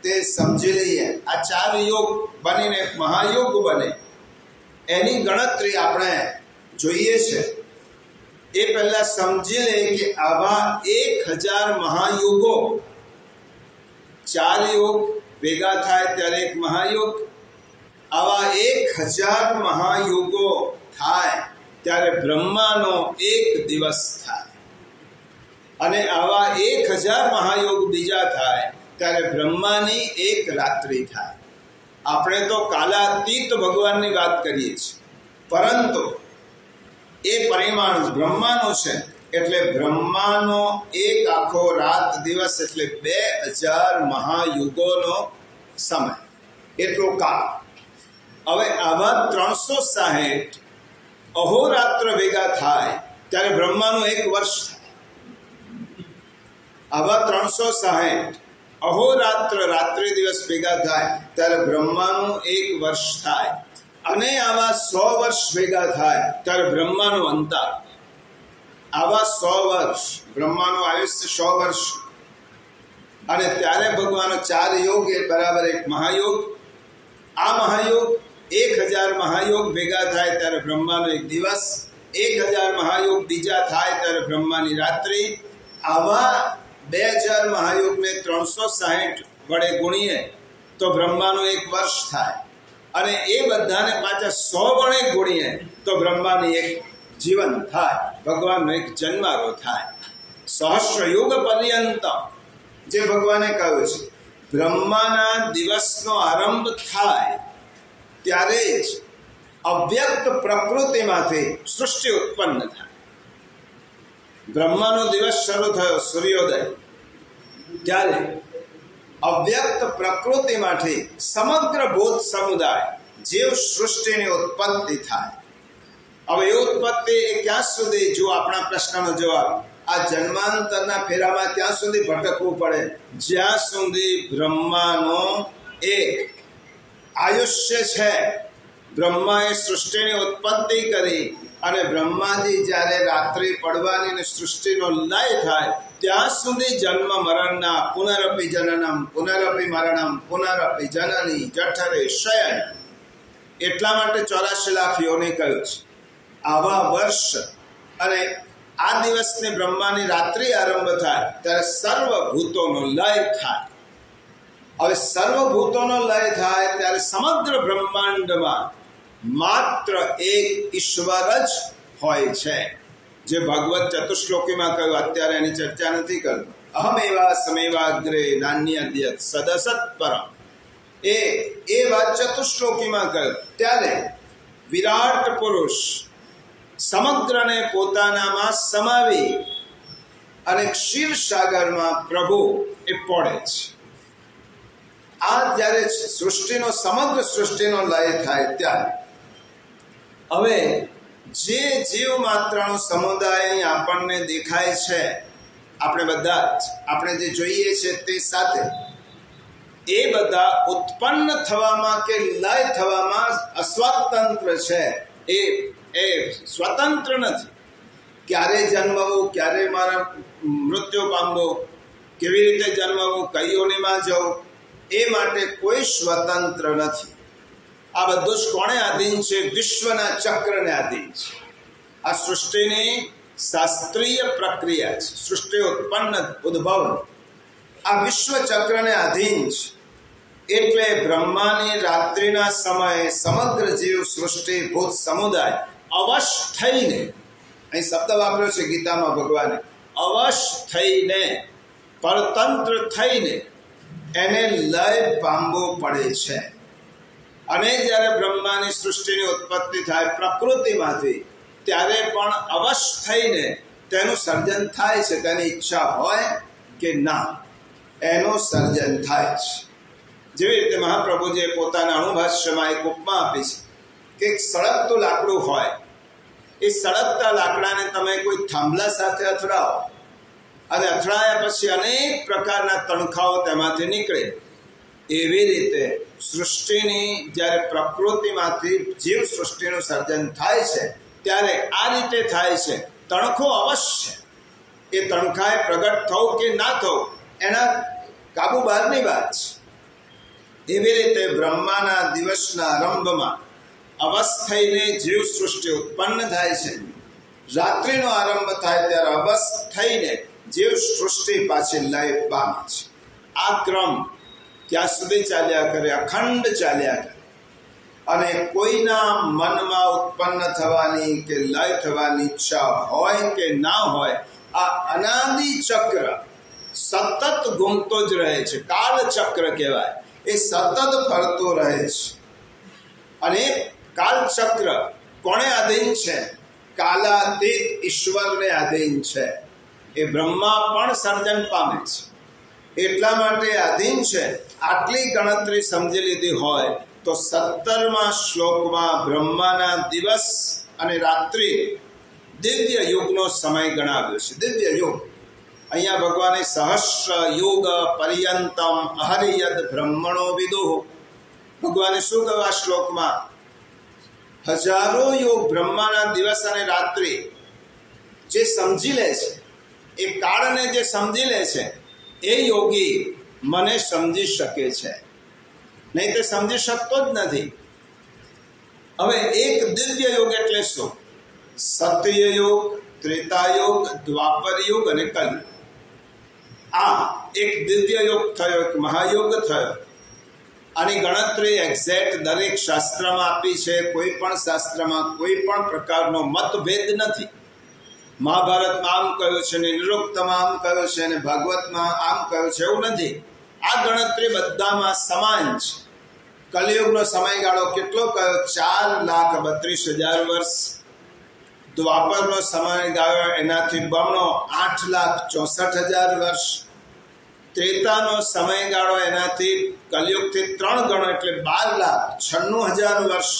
તે સમજી લઈએ. આ 4 યુગ બનીને એક મહાયુગ બને એની ગણતરી આપણે જોઈએ છે. એ પહેલા સમજી લે કે આવા 1000 મહાયુગો, 4 યુગ ભેગા થાય ત્યારે એક મહાયુગ. આવા 1000 મહાયુગો થાય ત્યારે બ્રહ્માનો એક દિવસ થાય, અને આવા 1000 મહાયુગ બીજા થાય ત્યારે બ્રહ્માની એક રાત્રિ થાય. આપણે તો કાલાતીત ભગવાનની વાત કરીએ છીએ, પરંતુ એ પરિમાણ બ્રહ્માનો છે. એટલે બ્રહ્માનો એક આખો રાત દિવસ એટલે 2000 મહાયુગોનો સમય, એટલો કાળ. હવે આવા 360 અહોરાત્ર ભેગા થાય ત્યારે બ્રહ્માનું એક વર્ષ થાય. આવા 360 અહોરાત્ર રાત્રિ દિવસ ભેગા થાય ત્યારે બ્રહ્માનું એક વર્ષ થાય. અને આવા 100 વર્ષ ભેગા થાય ત્યારે બ્રહ્માનો અંતર. આવા 100 વર્ષ, બ્રહ્માનું આયુષ્ય 100 વર્ષ, અને ત્યારે ભગવાનનો 4 યુગ એ બરાબર એક મહાયુગ. આ મહાયુગ 1000 મહાયુગ ભેગા થાય ત્યારે બ્રહ્માનો એક દિવસ, 1000 મહાયુગ બીજા થાય ત્યારે બ્રહ્માની રાત્રિ. આવા 2000 મહાયુગને 360 વડે ગુણીએ તો બ્રહ્માનું એક વર્ષ થાય, અને એ બધાને પાછા 100 વડે ગુણીએ તો બ્રહ્માની એક જીવન થાય, ભગવાનનો એક જન્મારો થાય. સહસ્ર યુગ પર્યંત જે ભગવાને કહ્યું છે, બ્રહ્માના દિવસનો આરંભ થાય ત્યારે જ અવ્યક્ત પ્રકૃતિમાંથી સૃષ્ટિ ઉત્પન્ન થાય. બ્રહ્માનો દિવસ શરૂ થયો સૂર્યોદય, ત્યારે અવ્યક્ત પ્રકૃતિમાંથી સમગ્ર ભૂત સમુદાય જીવ સૃષ્ટિની ઉત્પત્તિ થાય. હવે એ ઉત્પત્તિ એ ક્યાં સુધી, જો આપણા પ્રશ્નનો જવાબ, આ જન્માંતરના ફેરામાં ત્યાં સુધી ભટકવું પડે જ્યાં સુધી બ્રહ્માનો એક આયુષ્ય છે. બ્રહ્માએ સૃષ્ટિની ઉત્પત્તિ કરી અને બ્રહ્માજી જ્યારે રાત્રિ પડવાની અને સૃષ્ટિનો લય થાય ત્યાં સુધી જન્મ મરણના પુનરપી જનનમ પુનરપી મરણમ પુનરપી જનની જઠરે શયન, એટલા માટે 84 લાખ યોની કહ્યું છે. આવા વર્ષ અને આ દિવસને બ્રહ્માની રાત્રિ આરંભ થાય ત્યારે સર્વભૂતોનો લય થાય. હવે સર્વભૂતોનો લય થાય ત્યારે સમગ્ર બ્રહ્માંડમાં માત્ર એક ઈશ્વર જ હોય છે, જે ભાગવત ચતુશ્લોકીમાં કહ્યું. અત્યારે એની ચર્ચા નથી કરતો. અહમેવા સમેવાગ્રે નાન્યદ્યત સદસત પરમ, એ વાત ચતુશ્લોકીમાં કહ્યું. ત્યારે વિરાટ પુરુષ સમગ્રને પોતાનામાં સમાવી અને ક્ષીરસાગરમાં પ્રભુ એ પડે છે. આ જ્યારે સૃષ્ટિનો સમગ્ર સૃષ્ટિનો લય થાય ત્યારે હવે જે જીવ માત્રનો સમુદાય આપણને દેખાય છે, આપણે બધા જ, આપણે જે જોઈએ છે તે સાથે, એ બધા ઉત્પન્ન થવામાં કે લય થવામાં અસ્વતંત્ર છે. એ સ્વતંત્ર નથી. ક્યારે જન્મવું, ક્યારે મારા મૃત્યુ પામવું, કેવી રીતે જન્મવું, કઈ યોનિમાં જવું, એ માટે કોઈ સ્વતંત્ર નથી. આ બધું જ કોણે આધીન છે? વિશ્વના ચક્રને આધીન છે. આ સૃષ્ટિની શાસ્ત્રીય પ્રક્રિયા છે. સૃષ્ટિ ઉત્પન્ન ઉદ્ભવ આ વિશ્વ ચક્રને આધીન છે. એટલે બ્રહ્માની રાત્રિના સમયે સમગ્ર જીવ સૃષ્ટિ ભૂત સમુદાય અવશ થઈને, અહીં શબ્દ વાપર્યો છે ગીતામાં ભગવાને, અવશ થઈને, પરતંત્ર થઈને એને લય પામવું પડે છે. અને જ્યારે બ્રહ્માની સૃષ્ટિની ઉત્પત્તિ થાય પ્રકૃતિમાંથી, ત્યારે પણ અવશ થઈને તેનું સર્જન થાય છે. તેની ઈચ્છા હોય કે ના, એનું સર્જન થાય છે. જેવી રીતે મહાપ્રભુજીએ પોતાના અણુભાષ્યમાં એક ઉપમા આપી છે કે એક સળગતું લાકડું હોય, એ સળગતા લાકડાને તમે કોઈ થાંભલા સાથે અથડાવો અને અથડાયા પછી અનેક પ્રકારના તણખાઓ તેમાંથી નીકળે. એવી રીતે સૃષ્ટિની જ્યારે પ્રકૃતિમાંથી જીવ સૃષ્ટિનું સર્જન થાય છે ત્યારે આ રીતે થાય છે. તણખો અવશ્ય, એ તણખાએ પ્રગટ થવું કે ના થવું એના કાબુ બહારની વાત છે. એવી રીતે બ્રહ્માના દિવસના આરંભમાં અવશ થઈને જીવ સૃષ્ટિ ઉત્પન્ન થાય છે. રાત્રિનો આરંભ થાય ત્યારે અવશ થઈને જીવ સૃષ્ટિ પાછી લય પામે છે. આ ક્રમ ત્યાં સુધી ચાલ્યા કરે, અખંડ ચાલ્યા કરે. અને કોઈના મનમાં ઉત્પન્ન થવાની કે લય થવાની ઈચ્છા હોય કે ના હોય, આ અનાદિ ચક્ર સતત ઘૂમતો જ રહે છે. કાળ ચક્ર કહેવાય. એ સતત ફરતો રહે છે. અને કાલચક્ર કોણે આધીન છે? કાલાતીત ઈશ્વરને આધીન છે. એ બ્રહ્મા પણ સર્જન પામે છે, એટલા માટે આધીન છે. આટલી ગણતરી સમજી લીધી હોય તો 17મા શ્લોકમાં બ્રહ્માના દિવસ અને રાત્રિ દિવ્ય યુગનો સમય ગણાવ્યો છે. દિવ્ય યુગ અહીંયા ભગવાને સહસ્ર યુગ પર્યંતમ અહરિયદ બ્રહ્મણો વિદુઃ. ભગવાને શું કહ્યું આ શ્લોકમાં? હજારો યુગ બ્રહ્માના દિવસ અને રાત્રિ જે સમજી લે છે, એ કાળને જે સમજી લે છે, એ યોગી મને સમજી શકે છે, નહીં તે સમજી શકતો જ નથી. હવે એક દિવ્ય યુગ એટલે શું? સત્યયુગ, ત્રેતાયુગ, દ્વાપર યુગ અને કલયુગ. આ એક દિવ્ય યુગ થયો, એક મહાયુગ થયો. આની ગણતરી એક્ઝેક્ટ દરેક શાસ્ત્રમાં આપી છે. કોઈ પણ શાસ્ત્રમાં કોઈ પણ પ્રકારનો મતભેદ નથી. મહાભારતમાં આમ કહ્યું છે, નિરુક્તમાં આમ કહ્યું છે, અને ભાગવતમાં આમ કહ્યું છે, એવું નથી. આ ગણતરી બધામાં સમાન છે. કલિયુગનો સમયગાળો કેટલો કયો? 4,32,000 વર્ષ. દ્વાપરનો સમયગાળો એનાથી બમણો 8,64,000 વર્ષ. ત્રેતાનો સમયગાળો એનાથી કલિયુગથી 3 ગણો એટલે 12,96,000 વર્ષ.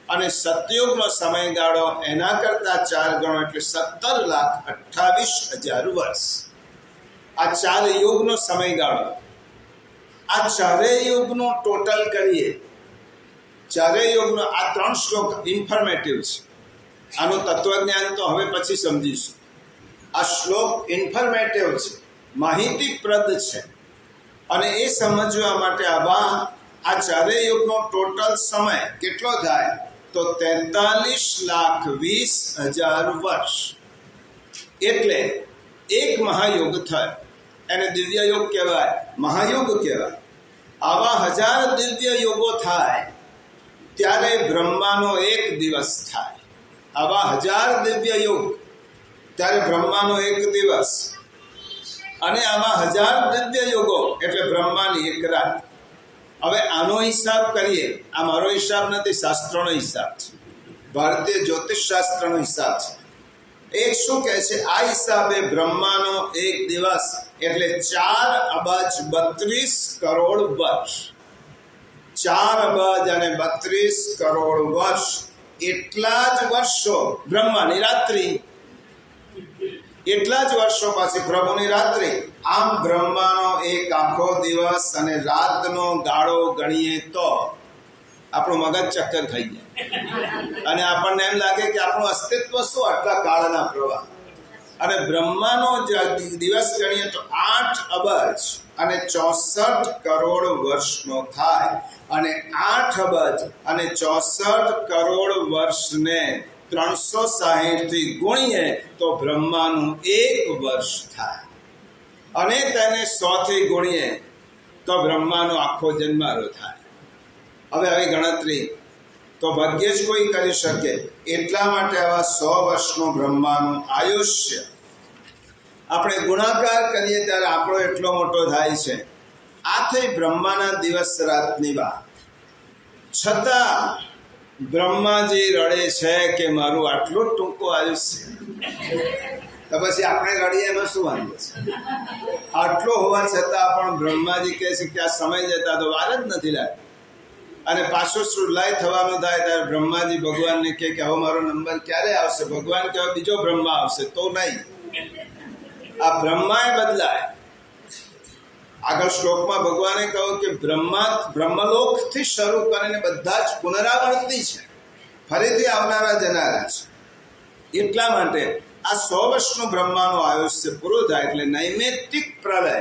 અને સતયુગનો સમયગાળો એના કરતા 4 ગણો એટલે 17,28,000 વર્ષ. આ 4 યુગનો સમયગાળો. આ ચારેય યુગનું ટોટલ કરીએ, ચારેય યુગનો આ 3 શ્લોક ઇન્ફોર્મેટિવ છે. આનું તત્વજ્ઞાન તો હવે પછી સમજીશું. આ શ્લોક ઇન્ફોર્મેટિવ છે, માહિતીપ્રદ છે. અને એ સમજવા માટે આ ચારેય યુગનો ટોટલ સમય કેટલો થાય? તો 43,20,000 વર્ષ. એટલે એક મહાયુગ થયો. એને દિવ્ય યુગ કહેવાય, મહાયુગ કહેવાય. આવા 1000 દિવ્ય યુગો થાય ત્યારે બ્રહ્માનો એક દિવસ થાય. આવા 1000 દિવ્ય યુગ ત્યારે બ્રહ્માનો એક દિવસ. અને આમાં 1000 દિવ્ય યુગો એટલે બ્રહ્માની એક રાત. હવે આનો હિસાબ કરીએ. આ મારો હિસાબ નથી, શાસ્ત્રોનો હિસાબ છે, ભારતીય જ્યોતિષ શાસ્ત્રનો હિસાબ છે. એ શું કહે છે? આ હિસાબે બ્રહ્માનો એક દિવસ એટલે 4,32 કરોડ વર્ષ. 4,32 કરોડ વર્ષ. એટલા જ વર્ષો બ્રહ્માની રાત્રિ, એટલા જ વર્ષો પાછી પ્રભુની રાત્રિ. આમ બ્રહ્માનો એક આખો દિવસ અને રાતનો ગાળો ગણીએ તો આપણું મગજ ચક્કર થઈ જાય અને આપણને એમ લાગે કે આપણું અસ્તિત્વ શું આટલા કાળના પ્રવાહ. અને બ્રહ્માનો દિવસ ગણીએ તો 8 અબજ અને 64 કરોડ વર્ષનો થાય. અને 8 અબજ અને 64 કરોડ વર્ષને 360 થી ગુણીએ તો બ્રહ્માનું 1 વર્ષ થાય. અને તેને 100 થી ગુણીએ તો બ્રહ્માનો આખો જન્મારો થાય. હવે આવી ગણતરી તો ભાગ્યે જ કોઈ કરી શકે. એટલા માટે આવા 100 વર્ષનું બ્રહ્માનું આયુષ્ય આપણે ગુણાકાર કરીએ ત્યારે આપણો એટલો મોટો થાય છે. આ થઈ બ્રહ્માના દિવસ રાતની વાત. છતાં બ્રહ્માજી રડે છે કે મારું આટલું ટૂંકું આયુષ્ય. તો પછી આપણે રડીએ એમાં શું વાંધો છે? આટલો હોવા છતાં પણ બ્રહ્માજી કહે છે કે આ સમય જતા તો વાર જ નથી લાગતી. અને પાછો શુદ્ધલાય થવાનું થાય ત્યારે બ્રહ્માજી ભગવાનને કહે કે હવે મારો નંબર ક્યારે આવશે? ભગવાન કહે બીજો બ્રહ્મા આવશે. તો નહીં, આ બ્રહ્માએ બદલાય. આગળ શ્લોકમાં ભગવાને કહ્યું કે બ્રહ્મલોકથી શરૂ કરીને બધા જ પુનરાવર્તી છે, ફરીથી આવનારા જનારા છે. એટલા માટે આ 100 વર્ષનું બ્રહ્માનું આયુષ્ય પૂરું થાય એટલે નૈમિત્તિક પ્રલય,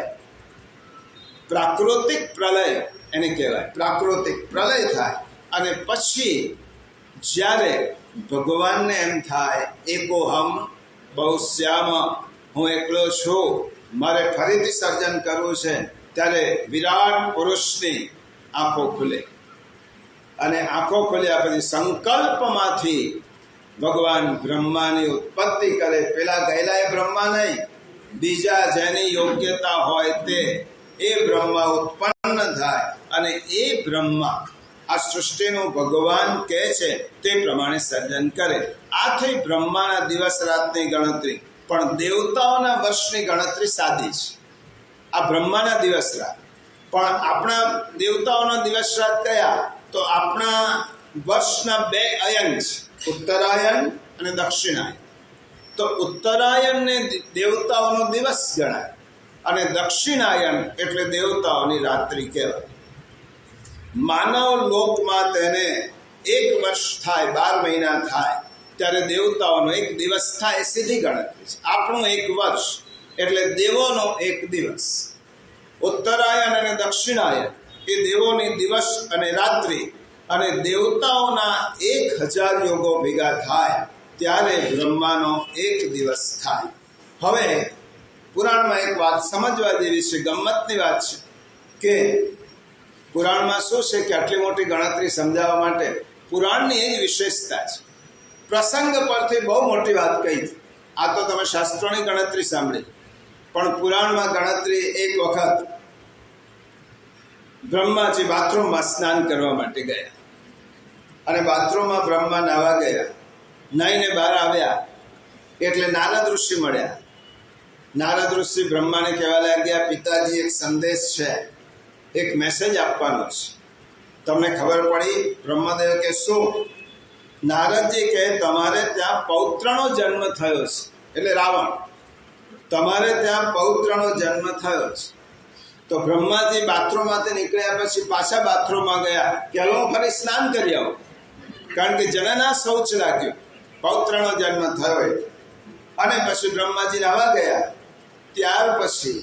પ્રાકૃતિક પ્રલય એને કહેવાય. પ્રાકૃતિક પ્રલય થાય અને પછી જ્યારે ભગવાનને એમ થાય એકોહમ બહુશ્યામ, હું એકલો છું, મારે ફરીથી સર્જન કરવું છે, ત્યારે વિરાટ પુરુષની આંખો ખુલે. અને આંખો ખુલ્યા પછી સંકલ્પમાંથી ભગવાન બ્રહ્માની ઉત્પત્તિ કરે. પેલા ગયેલા એ બ્રહ્મા નહીં, બીજા જેની યોગ્યતા હોય તે એ બ્રહ્મા ઉત્પન્ન થાય અને એ બ્રહ્મા આ સૃષ્ટિનું ભગવાન કહે છે તે પ્રમાણે સર્જન કરે. આ થઈ બ્રહ્માના દિવસ રાતની ગણતરી. પણ દેવતાઓના વર્ષની ગણતરી સાદી છે. આ બ્રહ્માના દિવસ રાત. પણ આપણા દેવતાઓના દિવસ રાત કયા? તો આપણા વર્ષના 2 અયન છે, ઉત્તરાયણ અને દક્ષિણાયન. તો ઉત્તરાયણને દેવતાઓનો દિવસ ગણાય અને દક્ષિણાયન એટલે દેવતાઓની રાત્રિ કહેવાય. માનવ લોકમાં તેને 1 વર્ષ થાય, 12 મહિના થાય, ત્યારે દેવતાઓનો 1 દિવસ થાય એ સીધી ગણતરી છે. આપણું 1 વર્ષ એટલે દેવોનો 1 દિવસ. ઉત્તરાયણ અને દક્ષિણાયન એ દેવોની દિવસ અને રાત્રિ અને દેવતાઓના 1000 યોગો ભેગા થાય ત્યારે બ્રહ્માનો 1 દિવસ થાય. હવે પુરાણમાં એક વાત સમજવા જેવી છે, ગમ્મતની વાત છે કે પુરાણમાં શું છે કે આટલી મોટી ગણતરી સમજાવવા માટે પુરાણની એ જ વિશેષતા છે. પ્રસંગ પરથી બહુ મોટી વાત કહી. આ તો તમે શાસ્ત્રોની ગણતરી સાંભળી, પણ પુરાણમાં ગણતરી એક વખત બ્રહ્માજી બાથરૂમમાં સ્નાન કરવા માટે ગયા અને બાથરૂમમાં બ્રહ્મા નાવા ગયા. નાઈને બહાર આવ્યા એટલે નારદ ઋષિ મળ્યા. નારદ ઋષિ બ્રહ્માને કહેવા લાગ્યા, પિતાજી એક સંદેશ છે, એક મેસેજ આપવાનો છે. તમને ખબર પડી? બ્રહ્મદેવ કે શું? નારદજી કહે તમારે ત્યાં પૌત્રનો જન્મ થયો છે, એટલે રાવણ, તમારે ત્યાં પૌત્રનો જન્મ થયો છે. તો બ્રહ્માજી બાથરૂમમાંથી નીકળ્યા પછી પાછા બાથરૂમમાં ગયા કે હવે હું ફરી સ્નાન કરી આવું, કારણ કે જનના શૌચ લાગ્યું, પૌત્રનો જન્મ થયો એટલે. અને પછી બ્રહ્માજી નાવા ગયા. ત્યાર પછી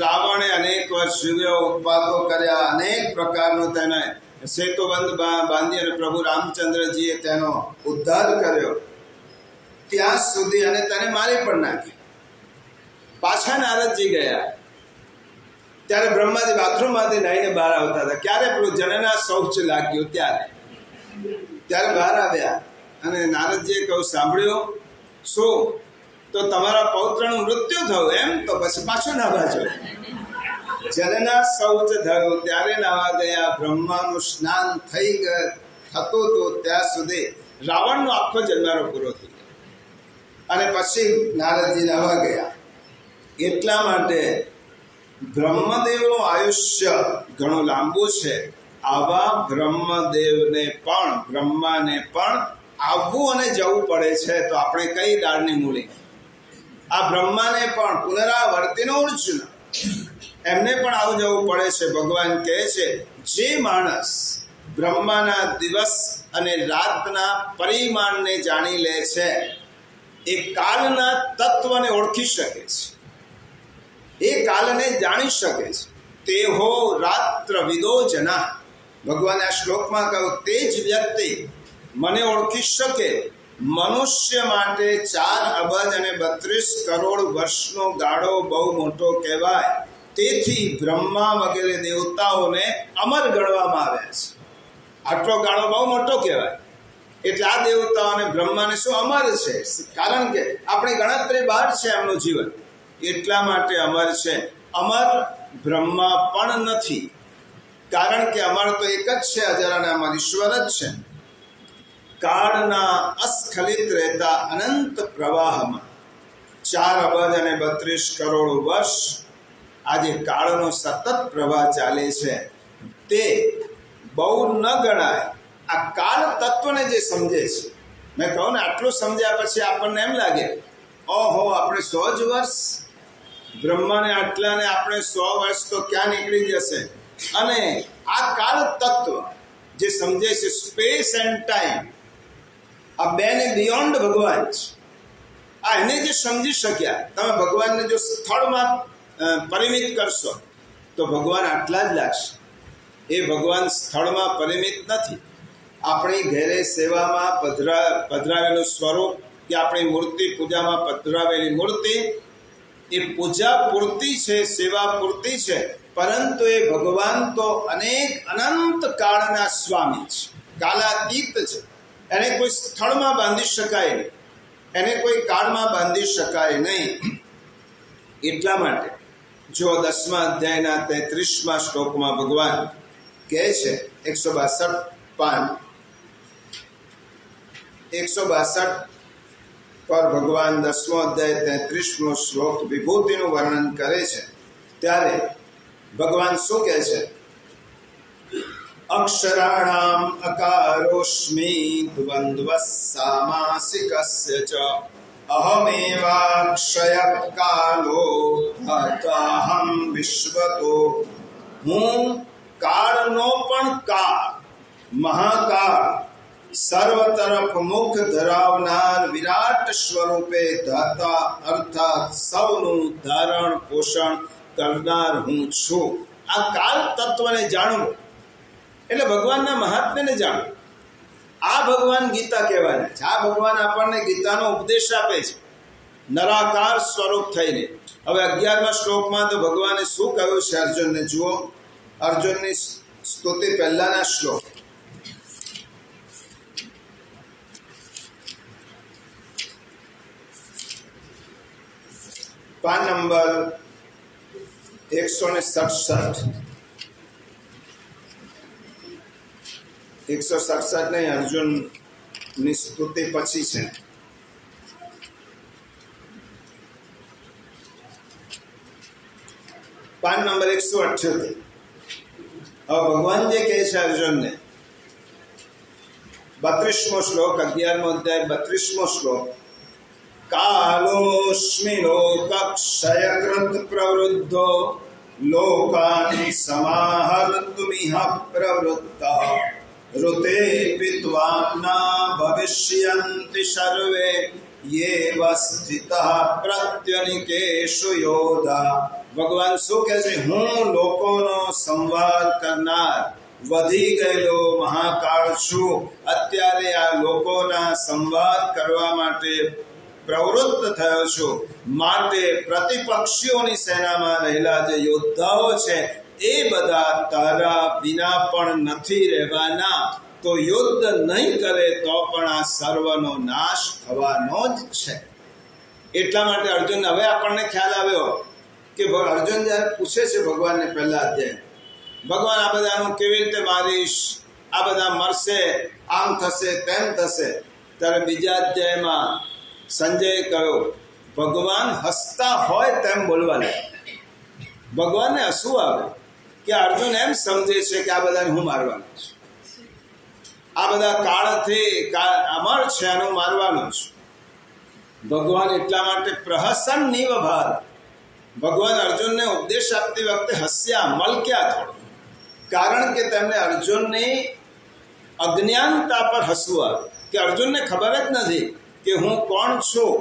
રાવણે અનેક વર્ષ જીવ્યો, ઉત્પાતો કર્યા, અનેક પ્રકારનો તેને સેતુબંધ બાંધી અને પ્રભુ રામચંદ્રજીએ તેનો ઉદ્ધાર કર્યો ત્યાં સુધી, અને તેને મારી પણ નાખી. પાછા નારદજી ગયા ત્યારે બ્રહ્માજી બાથરૂમમાંથી નાહીને બહાર આવતા હતા. ક્યારે પેલું જનના શૌચ લાગ્યું ત્યારે બહાર આવ્યા અને નારદજીએ કહ્યું, સાંભળ્યું? શું? તો તમારા પૌત્રનું મૃત્યુ થયું એમ? તો પછી પાછું નાવા જો. જનના શૌચ થયું ત્યારે નાવા ગયા. બ્રહ્માનું સ્નાન થઈ થતું હતું ત્યાં સુધી રાવણનો આખો જન્મારો પૂરો થઈ ગયો અને પછી નારદજી નાવા ગયા. એટલા માટે બ્રહ્મદેવનું આયુષ્ય ઘણું લાંબુ છે. આવા બ્રહ્માને પણ આવવું અને જવું પડે છે. તો આપણે કઈ દાળની મૂળી? આ બ્રહ્માને પણ પુનરાવર્તિનો અર્જુન, એમને પણ આવું જવું પડે છે. ભગવાન કહે છે, જે માણસ બ્રહ્માના દિવસ અને રાતના પરિમાણને જાણી લે છે એ કાલના તત્વને ઓળખી શકે છે, એ કાલને જાણી શકે છે. તે હો રાત્ર વિદો જના. ભગવાને આ શ્લોકમાં કહ્યું, તે જ વ્યક્તિ મને ઓળખી શકે. મનુષ્ય માટે 4 અબજ અને 32 કરોડ વર્ષનો ગાળો બહુ મોટો કહેવાય. તેથી બ્રહ્મા વગેરે દેવતાઓને અમર ગણવામાં આવ્યા છે. આટલો ગાળો બહુ મોટો કહેવાય. એટલે આ દેવતાઓને બ્રહ્માને શું અમર છે, કારણ કે આપણી ગણતરી બહાર છે એમનું જીવન, એટલા માટે અમર છે. અમર બ્રહ્મા પણ નથી, કારણ કે અમર તો એક જ છે, અજરાને અમર ઈશ્વર જ છે. કાળના અસ્ખલિત રહેતા અનંત પ્રવાહમાં 4 અબજ અને 32 કરોડ વર્ષ આજે કાળનો સતત પ્રવાહ ચાલે છે, તે બહુ ન ગણાય. આ કાળ તત્વને જે સમજે છે, મેં કહું ને આટલું સમજ્યા પછી આપણને એમ લાગે ઓહો આપણે 100 જ વર્ષ, બ્રહ્માને આટલાને આપણે 100 વર્ષ તો ક્યાં નીકળી જશે. અને આ કાળ તત્વ જે સમજે છે, સ્પેસ એન્ડ ટાઈમ, આ બેને બિયોન્ડ ભગવાન છે. આ એને જે સમજી શક્યા, તમે ભગવાનને જો સ્થળમાં પરિમિત કરશો તો ભગવાન આટલા જ લાગશે. એ ભગવાન સ્થળમાં પરિમિત નથી. આપણી ઘેરે સેવામાં પધરાવેલું સ્વરૂપ કે આપણી મૂર્તિ પૂજામાં પધરાવેલી મૂર્તિ એ પૂજા પૂરતી છે, સેવા પૂરતી છે, પરંતુ એ ભગવાન તો અનેક અનંત કાળના સ્વામી છે, કાલાતીત છે. એને કોઈ સ્થળમાં બાંધી શકાય નહીં, એને કોઈ કાળમાં બાંધી શકાય નહીં. એટલા માટે જો 10મા અધ્યાયના 33મા શ્લોકમાં ભગવાન કહે છે, 162 પાન 162 પર ભગવાન 10મો અધ્યાય 33મો શ્લોક વિભૂતિનું વર્ણન કરે છે, ત્યારે ભગવાન શું કહે છે? અક્ષરાણામ અકારોસ્મિ દ્વંદ્વઃ સામાસિકસ્ય ચ અહમેવાક્ષય કાલો અહમ વિશ્વતો. હું કાળનો પણ કાળ, મહાકાળ, સર્વ તરફ મુખ ધરાવનાર વિરાટ સ્વરૂપે ધાતા અર્થાત સૌનું ધારણ પોષણ કરનાર હું છું. આ કાળ તત્વને જાણવું એટલે ભગવાનના મહાત્મ્યને જાણવું. આ ભગવાન ગીતા કહેવાના છે. આ ભગવાન આપણને ગીતાનો ઉપદેશ આપે છે નરાકાર સ્વરૂપ થઈને. હવે 11મા શ્લોકમાં તો ભગવાને શું કહ્યું છે અર્જુનને જુઓ. અર્જુનની સ્તુતિ પહેલાના શ્લોક. PAN number 167. 167 નહીં, અર્જુનની સ્તુતિ પછી છે. PAN number 178. હવે ભગવાન જે કહે છે અર્જુનને, 32મો શ્લોક, 11મો અધ્યાય 32મો શ્લોક. કાલોસ્મિ લોકક્ષયકૃત પ્રવૃદ્ધો લોકાન સમાહર્તુમિહ પ્રવૃત્તઃ ઋતે વિદ્વાન્ના ભવિષ્યન્તિ સર્વે યેવ સ્થિતઃ પ્રત્યનિકેષુ યોધા. ભગવાન શું કહે છે? હું લોકોનો સંહાર કરનાર વધી ગયેલો મહાકાળ છું. અત્યારે આ લોકોના સંહાર કરવા માટે પ્રવૃત્ત થયો છું. માટે પ્રતિપક્ષીઓની સેનામાં રહેલા જે યોદ્ધાઓ છે એ બધા તારા વિના પણ નથી રહેવાના. તો યુદ્ધ નહીં કરે તો પણ આ સર્વનો નાશ થવાનો જ છે. એટલા માટે અર્જુન, હવે આપણને ખ્યાલ આવ્યો કે અર્જુન જ્યારે પૂછે છે ભગવાનને પહેલા અધ્યાય, ભગવાન આ બધાનું કેવી રીતે મારીશ, આ બધા મરશે, આમ થશે તેમ થશે, ત્યારે બીજા અધ્યાયમાં સંજયે કહ્યું ભગવાન હસતા હોય તેમ બોલવા લાગ્યા. ભગવાનને હસવું આવે કે અર્જુન એમ સમજે છે કે આ બધાને હું મારવાનો છું, આ બધા કાળથી અમર છે અને હું મારવાનો છું. ભગવાન એટલા માટે પ્રહસન નિવભાર, ભગવાન અર્જુનને ઉપદેશ આપતી વખતે હસ્યા, મલક્યા થોડો, કારણ કે તેમને અર્જુનની અજ્ઞાનતા પર હસવું આવે કે અર્જુનને ખબર જ નથી કે હું કોણ છું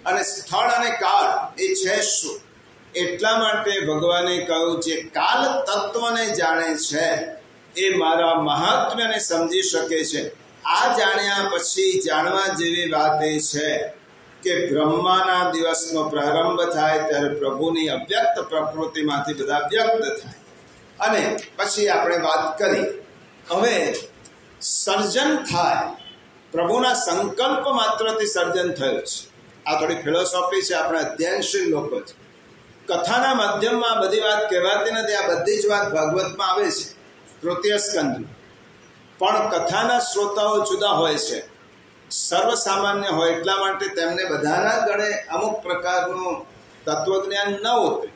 અને સ્થળ અને કાળ એ છે શું. એટલા માટે ભગવાને કહ્યું જે કાલ તત્વને જાણે છે એ મારા મહાત્મ્યને સમજી શકે છે. આ જાણ્યા પછી જાણવા જેવી વાત એ છે કે બ્રહ્માના દિવસનો પ્રારંભ થાય ત્યારે પ્રભુની અવ્યક્ત પ્રકૃતિમાંથી બધા વ્યક્ત થાય. અને પછી આપણે વાત કરી હવે સર્જન થાય, પ્રભુના સંકલ્પ માત્રથી સર્જન થયું છે. આ થોડી ફિલોસોફી છે, આપણે અધ્યયનશીલ લોકો છે. કથાના માધ્યમમાં બધી વાત કહેવાતી નથી. આ બધી જ વાત ભાગવતમાં આવે છે, તૃતીય સ્કંદમાં. પણ કથાના શ્રોતાઓ જુદા હોય છે, સર્વસામાન્ય હોય, એટલા માટે તેમને બધાના ગળે અમુક પ્રકારનું તત્વજ્ઞાન ન ઉતરે.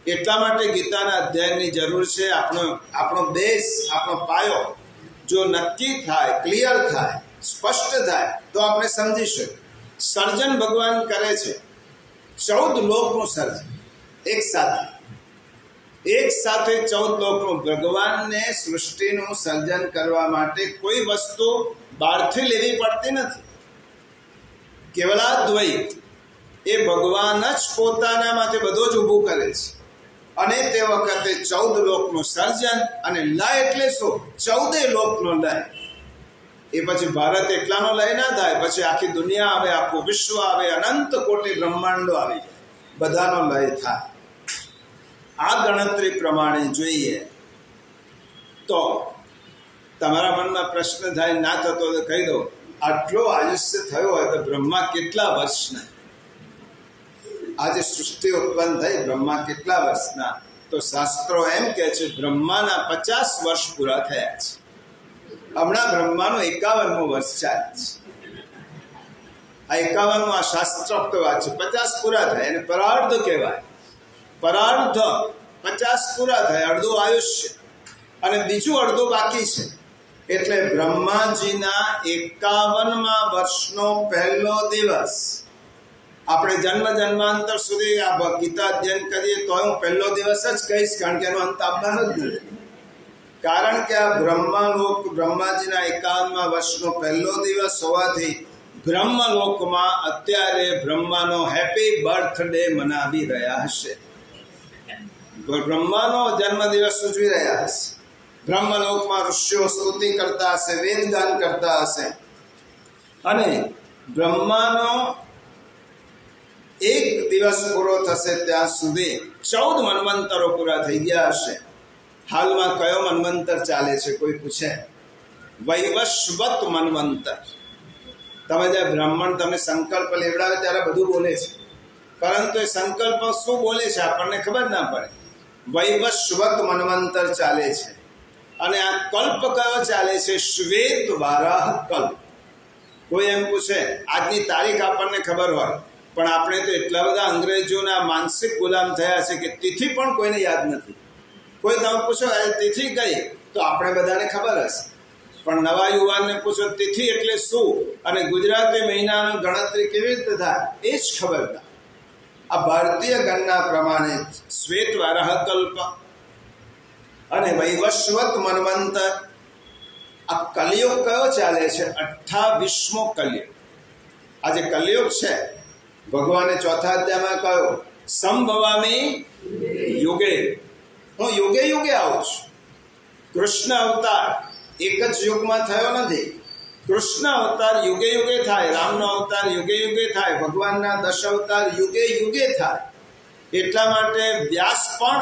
એટલા માટે ગીતાના અધ્યયનની જરૂર છે. આપણો બેઝ, આપણો પાયો જો નક્કી થાય, ક્લિયર થાય, સ્પષ્ટ થાય તો આપણે સમજીશું. સર્જન ભગવાન કરે છે, 14 લોકનું સર્જન એક સાથે 14 લોકનું. ભગવાનને સૃષ્ટિનું સર્જન કરવા માટે કોઈ વસ્તુ બહારથી લેવી પડતી નથી. કેવલાદ્વૈત એ ભગવાન જ પોતાનામાંથી બધું જ ઊભું કરે છે. અને તે વખતે 14 લોકનું સર્જન. અને લય એટલે શું? 14 લોકનો લય. એ પછી ભારત એકલાનો લય ના થાય, પછી આખી દુનિયા આવે, આખું વિશ્વ આવે, અનંત કોટી બ્રહ્માંડો આવી જાય, બધાનો લય થાય. આ ગણતરી પ્રમાણે જોઈએ તો તમારા મનમાં પ્રશ્ન થાય, ના થતો તો કહી દો, આટલો આયુષ્ય થયો હોય તો બ્રહ્મા કેટલા વર્ષના? આજે સૃષ્ટિ ઉત્પન્ન થઈ, બ્રહ્મા કેટલા વર્ષના? તો શાસ્ત્રો એમ કે છે બ્રહ્માના 50 વર્ષ પૂરા થયા છે. હમણાં બ્રહ્માનો 51મો વર્ષ ચાલે છે. આ 51મો આ શાસ્ત્રોક્ત વાત છે. 50 પૂરા થાય એને પરાર્ધ કહેવાય. પરાર્ધ 50 પૂરા થાય, અડધું આયુષ્ય, અને બીજું અડધું બાકી છે. એટલે બ્રહ્માજીના 51મા વર્ષનો પહેલો દિવસ, આપણે જન્માંતર સુધી આ ગીતા અધ્યયન કરીએ તો હું પહેલો દિવસ જ કહીશ, કારણ કે એનો અંત આપવાનો જ નથી. કારણ કે આ બ્રહ્માલોક બ્રહ્માજીના 51મા વર્ષનો પહેલો દિવસ હોવાથી બ્રહ્મલોકમાં અત્યારે બ્રહ્માનો હેપી બર્થડે મનાવી રહ્યા હશે. બ્રહ્માનો જન્મદિવસ ઉજવી રહ્યા હશે. બ્રહ્મલોકમાં ઋષિઓ સ્તુતિ કરતા હશે, વેદગાન કરતા હશે. અને બ્રહ્માનો એક દિવસ પૂરો થશે ત્યાં સુધી 14 મન્વંતરો પૂરા થઈ ગયા હશે. હાલમાં કયો મન્વંતર ચાલે છે કોઈ પૂછે? વૈવસ્વત મન્વંતર. તમે જે બ્રાહ્મણ તમને સંકલ્પ લેવડાવે ત્યારે બધું બોલે છે, પરંતુ એ સંકલ્પ શું બોલે છે આપણને ખબર ના પડે. વૈવસ્વત મન્વંતર ચાલે છે. અને આ કલ્પ કયો ચાલે છે? શ્વેત વારાહ કલ્પ. કોઈ એમ પૂછે, આજની તારીખ આપણને ખબર હોય, પણ આપણે તો એટલા બધા અંગ્રેજોના માનસિક ગુલામ થયા છે કે તિથિ પણ કોઈને યાદ નથી. કોઈ તમે પૂછો તિથિ કઈ, તો આપણે બધાને ખબર હશે, પણ નવા યુવાનને પૂછો તિથિ એટલે શું અને ગુજરાતી મહિનાની ગણતરી કેવી રીતે થાય એ જ ખબર ના. આ ભારતીય ગણના પ્રમાણે શ્વેત વારાહ કલ્પ અને વૈવસ્વત મન્વંતર. આ કલિયુગ કયો ચાલે છે? 28મો કલિયુગ. આ જે કલિયુગ છે, ભગવાને ચોથા અધ્યાયમાં કહ્યું, સંભવામી યુગે, હું યુગે યુગે આવું છું. કૃષ્ણ અવતાર એક જ યુગમાં થયો નથી. કૃષ્ણ અવતાર યુગે યુગે થાય, રામનો અવતાર યુગે યુગે થાય, ભગવાનના 10 અવતાર યુગે યુગે થાય. એટલા માટે વ્યાસ પણ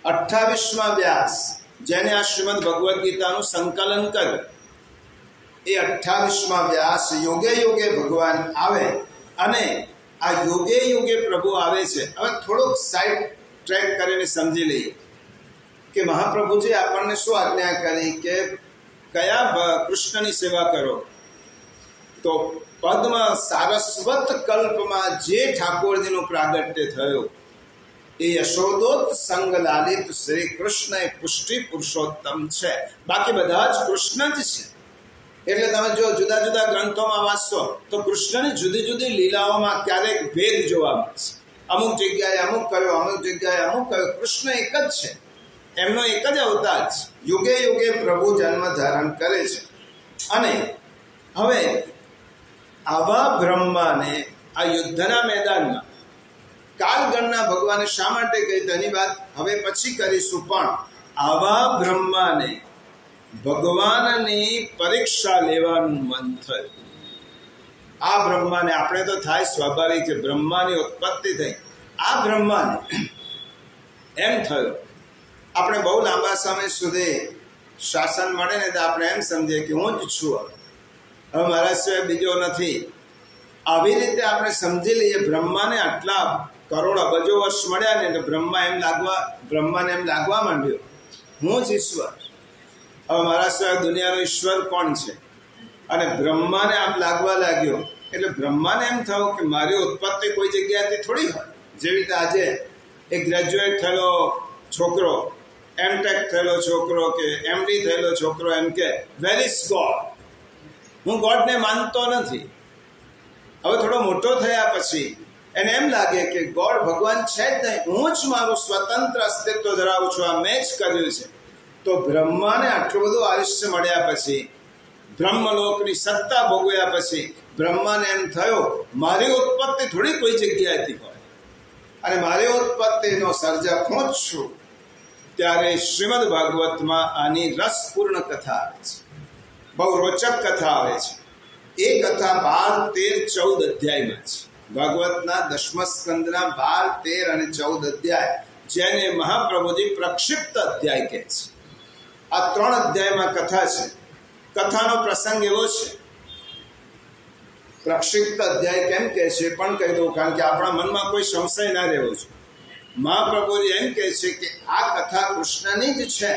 28મા વ્યાસ, જેને આ શ્રીમદ ભગવદ્ ગીતાનું સંકલન કર્યું, એ 28મા વ્યાસ યુગે યુગે ભગવાન આવે. અને આ યુગે યુગે પ્રભુ આવે છે. હવે થોડુંક સાઈડ ટ્રેક કરીને સમજી લઈએ કે મહાપ્રભુજી આપણને શું આજ્ઞા કરી કે કયા કૃષ્ણની સેવા કરો. તો પદ્મ સારસ્વત કલ્પમાં જે ઠાકોરજીનું પ્રાગટ્ય થયું એ યશોદોત સંગ લાલિત શ્રી કૃષ્ણ એ પુષ્ટિ પુરુષોત્તમ છે. બાકી બધા જ કૃષ્ણ જ છે. એટલે તમે જો જુદા જુદા ગ્રંથોમાં વાંચશો તો કૃષ્ણની જુદી જુદી લીલાઓમાં ક્યારેક ભેદ જોવા મળશે. અમુક જગ્યાએ અમુક કયો, અમુક જગ્યાએ અમુક કયો. કૃષ્ણ એક જ છે, એમનો એક જ અવતાર છે. યુગે યુગે પ્રભુ જન્મ ધારણ કરે છે. અને હવે આવા બ્રહ્માને આ યુદ્ધના મેદાનમાં કાળગણના ભગવાને શા માટે કહી તેની વાત હવે પછી કરીશું. પણ આવા બ્રહ્માને ભગવાનની પરીક્ષા લેવાનું મન થયું. આ બ્રહ્માને, આપણે તો થાય સ્વાભાવિક છે, બ્રહ્માની ઉત્પત્તિ થઈ, આ બ્રહ્માને એમ થયું. આપણે બહુ લાંબા સમય સુધી શાસન મળે ને તો આપણે એમ સમજીએ કે હું જ છું, હવે મારા સિવાય બીજો નથી. આવી રીતે આપણે સમજી લઈએ. બ્રહ્માને આટલા કરોડ અબજો વર્ષ મળ્યા ને એટલે બ્રહ્માને એમ લાગવા માંડ્યો હું જ ઈશ્વર, હવે મારા સિવાય દુનિયાનો ઈશ્વર કોણ છે. અને બ્રહ્માને આમ લાગવા લાગ્યો એટલે બ્રહ્માને એમ થયું કે મારી ઉત્પત્તિ કોઈ જગ્યાએથી થોડી હોય. જેવી રીતે આજે એક ગ્રેજ્યુએટ થયેલો છોકરો, એમટેક થયેલો છોકરો કે એમડી થયેલો છોકરો એમ કે વેર ઇઝ ગોડ, હું ગોડને માનતો નથી. હવે થોડો મોટો થયા પછી એને એમ લાગે કે ગોડ ભગવાન છે જ નહીં, હું જ મારું સ્વતંત્ર અસ્તિત્વ ધરાવું છું, આ મેં જ કર્યું છે. તો બ્રહ્માને આટલું બધું આયુષ્ય મળ્યા પછી, બ્રહ્મલોકની સત્તા ભોગવ્યા પછી બ્રહ્માને એમ થયો મારી ઉત્પત્તિ થોડી કોઈ જગ્યાએથી હોય અને મારી ઉત્પત્તિનો સર્જક હું જ છું. ત્યારે શ્રીમદ ભાગવતમાં આની રસપૂર્ણ કથા આવે છે, બહુ રોચક કથા આવે છે. એ કથા 12, 13, 14 અધ્યાયમાં છે. ભાગવતના 10મા સ્કંદના 12, 13 અને 14 અધ્યાય, જેને મહાપ્રભુજી પ્રક્ષિપ્ત અધ્યાય કહે છે. આ 3 અધ્યાયમાં કથા છે. કથાનો પ્રસંગ એવો છે, પ્રક્ષિપ્ત અધ્યાય કેમ કહે છે પણ કહી દઉં, કારણ કે આપણા મનમાં કોઈ સંશય ના રહેવો જોઈએ. મહાપ્રભુજી એમ કહે છે કે આ કથા કૃષ્ણની જ છે,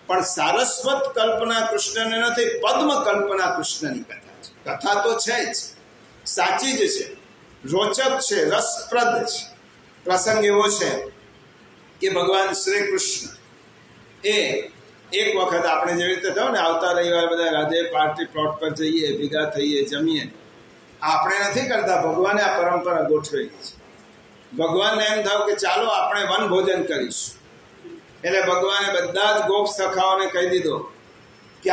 પણ સારસ્વત કલ્પના કૃષ્ણને નથી, પદ્મ કલ્પના કૃષ્ણની કથા છે. કથા તો છે જ, સાચી જ છે, રોચક છે, રસપ્રદ છે. પ્રસંગ એવો છે કે ભગવાન શ્રી કૃષ્ણ એ એક વખત આપણે જેવી રીતે થયો ને, આવતા રવિવારે બધા રાધે પાર્ટી પ્લોટ પર જઈએ, ભેગા થઈએ, જમીએ. આપણે નથી કરતા, ભગવાને આ પરંપરા ગોઠવેલી છે. ભગવાનને એમ થયું કે ચાલો આપણે વન ભોજન કરીશું. એટલે ભગવાને બધા જ ગોપ સખાઓને કહી દીધો કે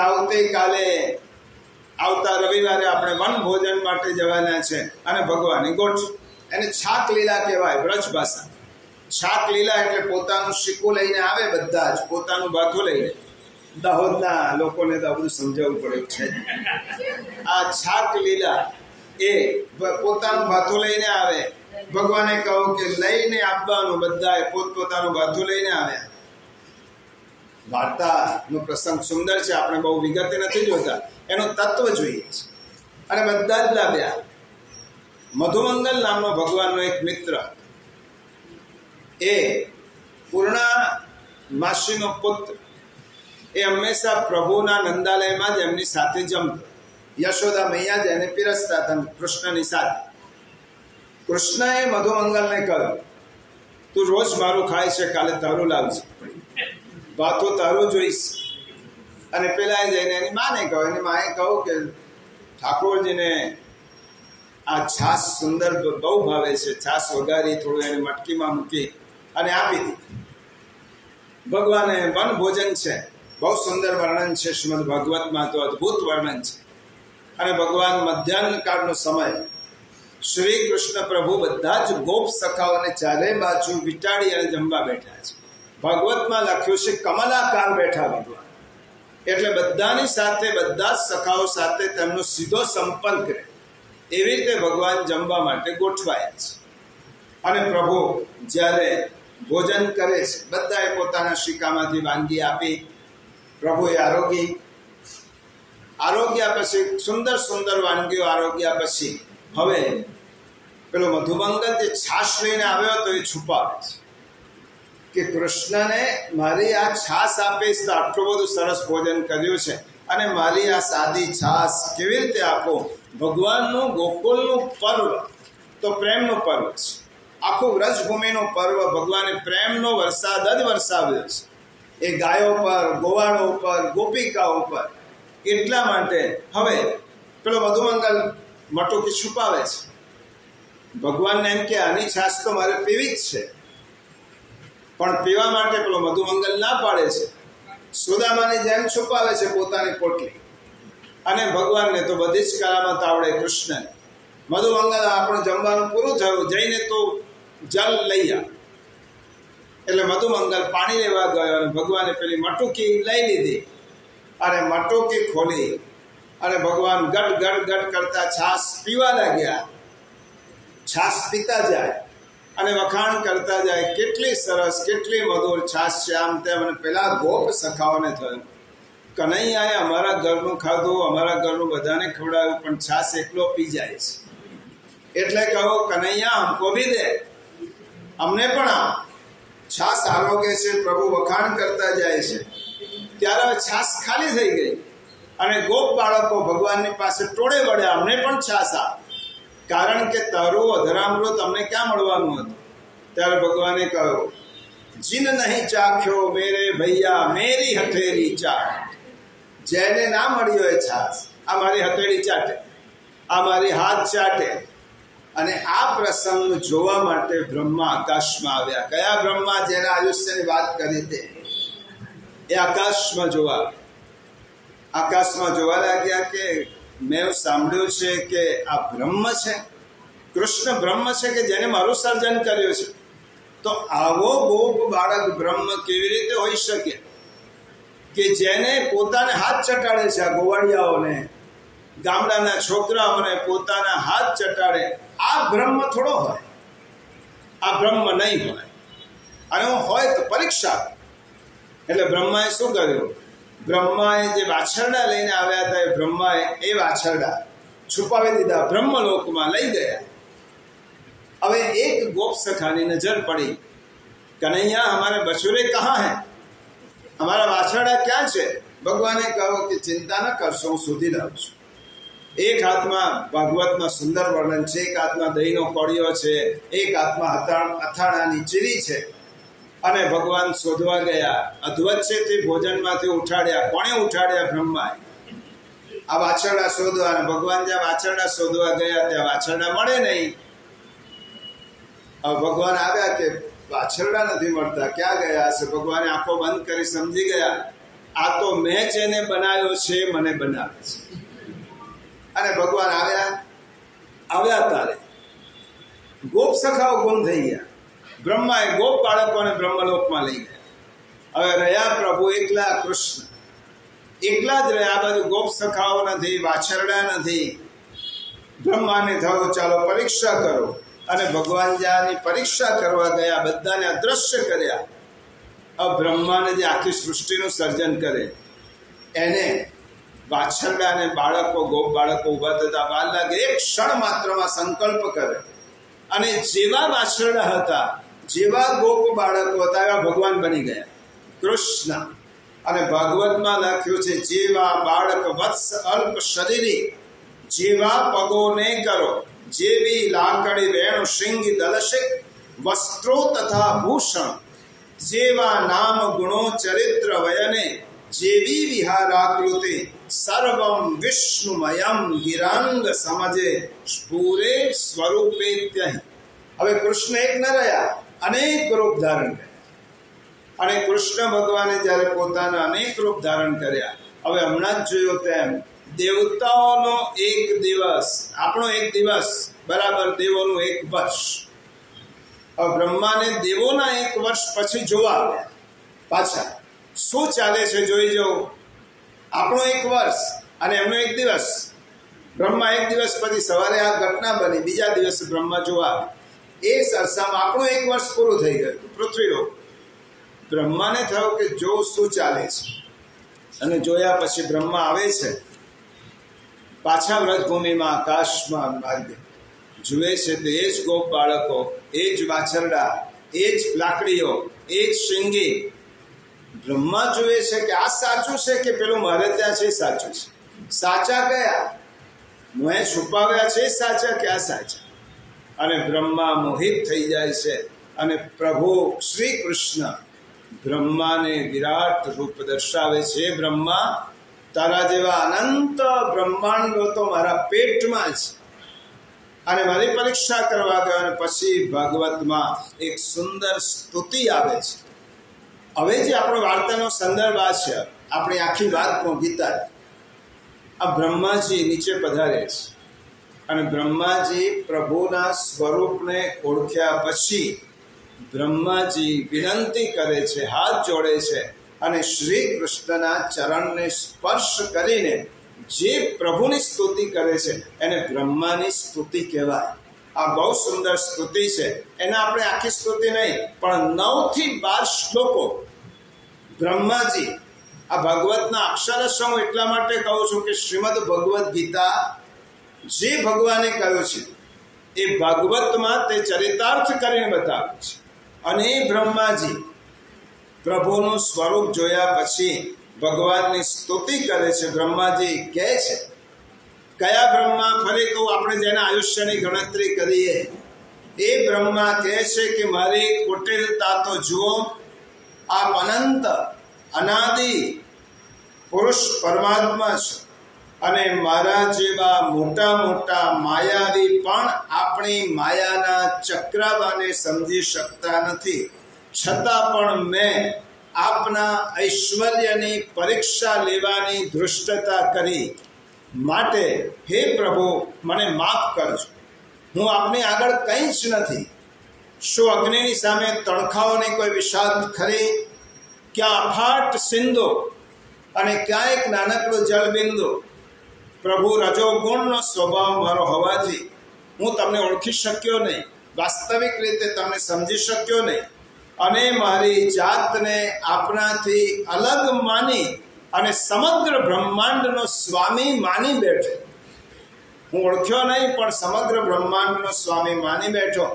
આવતા રવિવારે આપણે વન ભોજન માટે જવાના છે. અને ભગવાને ગોઠ, એને છાક લીલા કહેવાય વ્રજ ભાષા. છાક લીલા એટલે પોતાનું શીકું લઈને આવે, બધા જ પોતાનું ભાથું લઈને. દાહોદના લોકોને તો આ બધું સમજાવવું પડે છે. આ છાક લીલા એ પોતાનું ભાથું લઈને આવે. ભગવાને કહ્યું કે લઈને આપવાનું, બધાએ પોતપોતાનું ભાથું લઈને આવ્યા. વાર્તાનો પ્રસંગ સુંદર છે, આપણે બહુ વિગતે નથી જોતા, એનું તત્વ જોઈએ છે. અને બધા જ લાવ્યા. મધુમંગલ નામનો ભગવાનનો એક મિત્ર, એ પૂર્ણા માસીનો પુત્ર, એ હંમેશા પ્રભુના નંદાલયમાં જ એમની સાથે જમતો. યશોદા મૈયા જ એને પીરસતા હતા કૃષ્ણની સાથે. કૃષ્ણએ મધુમંગલને કહ્યું તું રોજ મારું ખાય છે, કાલે તારું લાવજે, ભાતો તારું જોઈશ. અને પેલા જઈને એની માને કહ્યું, એની માએ કહ્યું કે ઠાકોરજીને આ છાશ સુંદર બહુ ભાવે છે, છાશ વગાડી થોડું એને મટકીમાં મૂકી અને આપી દીધી. ભગવાને વન ભોજન છે, બહુ સુંદર વર્ણન છે શ્રીમદ ભાગવતમાં, તો અદ્ભુત વર્ણન છે. અને ભગવાન મધ્યાહન કાળનો સમય, શ્રી કૃષ્ણ પ્રભુ બધા જ ગોપ સખાઓને ચારે બાજુ વિટાડી અને જમવા બેઠા છે. ભાગવતમાં લખ્યું છે કમલાકાર બેઠા ભગવાન, એટલે બધાની સાથે, બધા જ સખાઓ સાથે તેમનો સીધો સંપર્ક રહે, એવી રીતે ભગવાન જમવા માટે ગોઠવાયા છે. અને પ્રભુ જ્યારે ભોજન કરે છે, બધાએ પોતાના શિકામાંથી વાનગી આપી. પ્રભુએ આરોગ્યા પછી સુંદર સુંદર વાનગીઓ આરોગ્યા પછી હવે પેલો મધુમંગલ જે છાશ લઈને આવ્યો હતો એ છુપાવે છે કે કૃષ્ણને મારી આ છાશ આપીશ તો આટલું બધું સરસ ભોજન કર્યું છે, અને મારી આ સાદી છાશ કેવી રીતે આપો? ભગવાનનું ગોકુલનું પર્વ તો પ્રેમનું પર્વ છે, આખું વ્રજભૂમિનું પર્વ, ભગવાને પ્રેમનો વરસાદ જ વરસાવ્યો છે એ ગાયો પર, ગોવાળો ઉપર, ગોપિકાઓ ઉપર. એટલા માટે હવે પેલો મધુમંગલ મટુકી છુપાવે છે. ભગવાનને એમ કે આની છાશ તો મારે પીવી જ છે, પણ પીવા માટે પેલો મધુમંગલ ના પાડે છે. સુદામાની જેમ છુપાવે છે પોતાની પોટલી. અને ભગવાનને તો બધી જ કરામત આવડે કૃષ્ણને. મધુમંગલ આપણું જમવાનું પૂરું થયું, જઈને તો જલ લઈ આવ. એટલે મધુમંગલ પાણી લેવા ગયો અને ભગવાને પેલી મટુકી લઈ લીધી અને મટુકી ખોલી અને ભગવાન ગટ ગટ ગટ કરતા છાશ પીવા લાગ્યા. છાશ પીતા જાય અને વખાણ કરતા જાય, કેટલી સરસ, કેટલી મધુર છાશ છે, આમ તેમ. અને પેલા ગોપ સખાઓને થયું, કનૈયાએ અમારા ઘરનું ખાધું, અમારા ઘરનું બધાને ખવડાવ્યું, પણ છાશ એકલો પી જાય છે. એટલે કહો, કનૈયા હમકો ભી દે, અમને પણ આ છાશ આરોગ્ય છે. પ્રભુ વખાણ કરતા જાય છે. ત્યારે હવે છાશ ખાલી થઈ ગઈ અને ગોપ બાળકો ભગવાનની પાસે ટોળે વળ્યા, અમને પણ છાશ આપ, કારણ કે તારું અધરામૃત અમને ક્યાં મળવાનું હતું. ત્યારે ભગવાને કહ્યું, જીન નહીં ચાખ્યો મેરે ભૈયા મેરી હથેળી ચાટ. જેને ના મળ્યો એ છાશ, આ મારી હથેળી ચાટે, આ મારી હાથ ચાટે. અને આ પ્રસંગ જોવા માટે બ્રહ્મા આકાશમાં આવ્યા. કયા બ્રહ્મા? જેના આયુષ્યની વાત કરી તે, એ આકાશમાં જોવા લાગ્યા કે મેં સાંભળ્યું છે કે આ બ્રહ્મ છે, કૃષ્ણ બ્રહ્મ છે કે જેને મારું સર્જન કર્યું છે. તો આવો ગોપ બાળક બ્રહ્મ કેવી રીતે હોઈ શકે કે જેને પોતાને હાથ ચટાડે છે? આ ગોવાળિયાઓને, ગામડાના છોકરાઓને પોતાના હાથ ચટાડે. આ બ્રહ્મ થોડો હોય, આ બ્રહ્મ નહીં હોય. અને હોય તો પરીક્ષા. એટલે બ્રહ્માએ શું કર્યું? બ્રહ્માએ જે વાછરડા લઈને આવ્યા હતા, એ બ્રહ્માએ એ વાછરડા છુપાવી દીધા, બ્રહ્મલોકમાં લઈ ગયા. હવે એક ગોપ સખાની નજર પડી, કનૈયા હમારે બછુરે કહા હૈ, અમારા વાછરડા ક્યાં છે? ભગવાને કહ્યું કે ચિંતા ન કરશો, હું શોધી લાવું છું. એક હાથમાં ભાગવતનો સુંદર વર્ણન છે, એક હાથમાં દહીંનો કોળિયો છે, એક હાથમાં અથાણાની ચીરી છે. અને ભગવાન શોધવા ગયા. અધવચ્ચેથી ભોજનમાંથી ઉઠાડ્યા. કોણે ઉઠાડ્યા? બ્રહ્માએ. આ વાછરડા શોધવા. અને ભગવાન જ્યાં વાછરડા શોધવા ગયા ત્યાં વાછરડા મળે નહીં. હવે ભગવાન આવ્યા કે વાછરડા નથી મળતા, ક્યાં ગયા હશે? ભગવાને આંખો બંધ કરી સમજી ગયા, આ તો મેં જેને બનાવ્યો છે, મને બનાવે છે. અને ભગવાન આવ્યા તારે ગોપ સખાઓ ગુમ થઈ ગયા. બ્રહ્માએ ગોપ બાળકોને બ્રહ્મલોકમાં લઈ ગયા. હવે રહ્યા પ્રભુ એકલા, કૃષ્ણ એકલા જ રહ્યા. આ બાજુ ગોપ સખાઓ નથી, વાછરડા નથી. બ્રહ્માને થયું ચાલો પરીક્ષા કરો. અને ભગવાન જ્યાંની પરીક્ષા કરવા ગયા, બધાને અદ્રશ્ય કર્યા. હવે બ્રહ્માને જે આખી સૃષ્ટિનું સર્જન કરે, એને વાછરડા અને બાળકો, ગોપ બાળકો ઉભા થતા વાર લાગે. એક ક્ષણ માત્રમાં સંકલ્પ કરે અને જેવા વાછરડા હતા, જેવા ગોપ બાળકો હતા, એવા ભગવાન બની ગયા કૃષ્ણ. અને ભાગવતમાં લખ્યું છે, જેવા બાળક વત્સ અલ્પ શરીરી, જેવા પગોને કરો, જેવી લાકડી વેણુ શૃંગી દલશિક, વસ્ત્રો તથા ભૂષણ, જેવા નામ ગુણો ચરિત્ર વયને, જેવી વિહારાકૃતિ, સર્વમ વિષ્ણુમયમ ગિરાંગ સમજે, સ્ફુરે સ્વરૂપે ત્યહી. હવે કૃષ્ણ એક ન રહ્યા, અનેક રૂપ ધારણ કર્યા. અને કૃષ્ણ ભગવાને જ્યારે પોતાના અનેક રૂપ ધારણ કર્યા, હવે હમણાં જ જોયું તેમ દેવતાઓનો એક દિવસ, આપણો એક દિવસ બરાબર દેવોનું એક વર્ષ. હવે બ્રહ્માને દેવોના એક વર્ષ પછી જોવા આવ્યા. પાછા શું ચાલે છે જોઈ જવું. આપણો એક વર્ષ અને એમનો એક દિવસ. બ્રહ્મા એક દિવસ પછી સવારે આ ઘટના બની, બીજા દિવસે બ્રહ્મા જોવા આવે. એ સરસામાં આપણું એક વર્ષ પૂરું થઈ ગયું પૃથ્વીનું. બ્રહ્માને થયું કે જો શું ચાલે છે. અને જોયા પછી બ્રહ્મા આવે છે પાછા વ્રજભૂમિમાં, આકાશમાં માર્ગે જુએ છે તો એ જ ગોપ બાળકો, એ જ વાછરડા, એ જ લાકડીઓ, એ જ શૃંગી. બ્રહ્મા જુએ છે કે આ સાચું છે કે પેલું મારે ત્યાં છે સાચું છે. સાચા કયા? મેં છુપાવ્યા છે સાચા કે આ સાચા? અને બ્રહ્મા મોહિત થઈ જાય છે. અને પ્રભુ શ્રી કૃષ્ણ બ્રહ્માને વિરાટ રૂપ દર્શાવે છે. બ્રહ્મા, તારા જેવા અનંત બ્રહ્માંડો તો મારા પેટમાં છે. અને મારી પરીક્ષા કરવા ગયો. અને પછી ભાગવતમાં એક સુંદર સ્તુતિ આવે છે. હવે જે આપણો વાર્તાનો સંદર્ભ આ છે, આપણી આખી વાતનો ગીતા. આ બ્રહ્માજી નીચે પધારે છે. અને બ્રહ્માજી પ્રભુના સ્વરૂપને ઓળખ્યા પછી બ્રહ્માજી વિનંતી કરે છે, હાથ જોડે છે અને શ્રી કૃષ્ણના ચરણને સ્પર્શ કરીને જે પ્રભુની સ્તુતિ કરે છે એને બ્રહ્માની સ્તુતિ કહેવાય. આ બહુ સુંદર સ્તુતિ છે. એના આપણે આખી સ્તુતિ નહીં, પણ 9 થી 12 શ્લોકો બ્રહ્માજી આ ભાગવતના અક્ષરશ હું એટલા માટે કહું છું કે શ્રીમદ ભગવદ્ ગીતા જે ભગવાને કહ્યું છે એ ભાગવતમાં તે ચરિતાર્થ કરીને બતાવ્યું છે. અને બ્રહ્માજી પ્રભુનું સ્વરૂપ જોયા પછી ભગવાનની સ્તુતિ કરે છે. બ્રહ્માજી કહે છે, કયા બ્રહ્મા? ફરી કહું, આપણે જેના આયુષ્યની ગણતરી કરીએ એ બ્રહ્મા કહે છે કે મારી કુટિલતા તો જુઓ, આપ અનંત અનાદિ પુરુષ પરમાત્મા છે અને મારા જેવા મોટા મોટા માયાવી પણ આપણી માયાના ચક્રાવાને સમજી શકતા નથી. છતાં પણ મેં આપના ઐશ્વર્યની પરીક્ષા લેવાની ધૃષ્ટતા કરી. માટે હે પ્રભુ, મને માફ કરજો. હું આપની આગળ કંઈ જ નથી. શું અગ્નિની સામે તણખાઓની કોઈ વિશાળ ખરી? ક્યાં અફાટ સિંધુ અને ક્યાં એક નાનકડો જળબિંદુ? પ્રભુ, રજોગુણનો સ્વભાવ મારો હોવાથી હું તમને ઓળખી શક્યો નહીં, વાસ્તવિક રીતે તમને સમજી શક્યો નહીં અને મારી જાતને આપનાથી અલગ માની અને સમગ્ર બ્રહ્માંડનો સ્વામી માની બેઠો. હું ઓળખ્યો નહીં, પણ સમગ્ર બ્રહ્માંડનો સ્વામી માની બેઠો.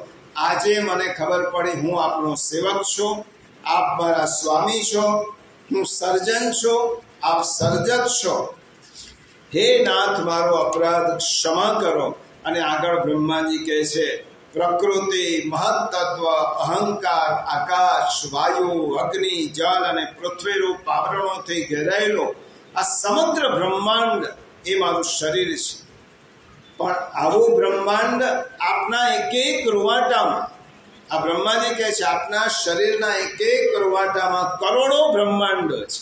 આજે મને ખબર પડી હું આપનો સેવક છું, આપ મારા સ્વામી છો, હું સર્જન છું, આપ સર્જક છો. હે નાથ, મારો અપરાધ ક્ષમા કરો. અને આગળ બ્રહ્માજી કહે છે, પ્રકૃતિ, મહત્તત્વ, અહંકાર, આકાશ, વાયુ, અગ્નિ, જળ અને પૃથ્વીરૂપ આવરણોથી ઘેરાયેલો આ સમગ્ર બ્રહ્માંડ એ મારું શરીર છે. પણ આવું બ્રહ્માંડ આપના એક એક રૂવાટામાં, આ બ્રહ્માજી કહે છે, આપના શરીરના એક એક રૂવાટામાં કરોડો બ્રહ્માંડો છે.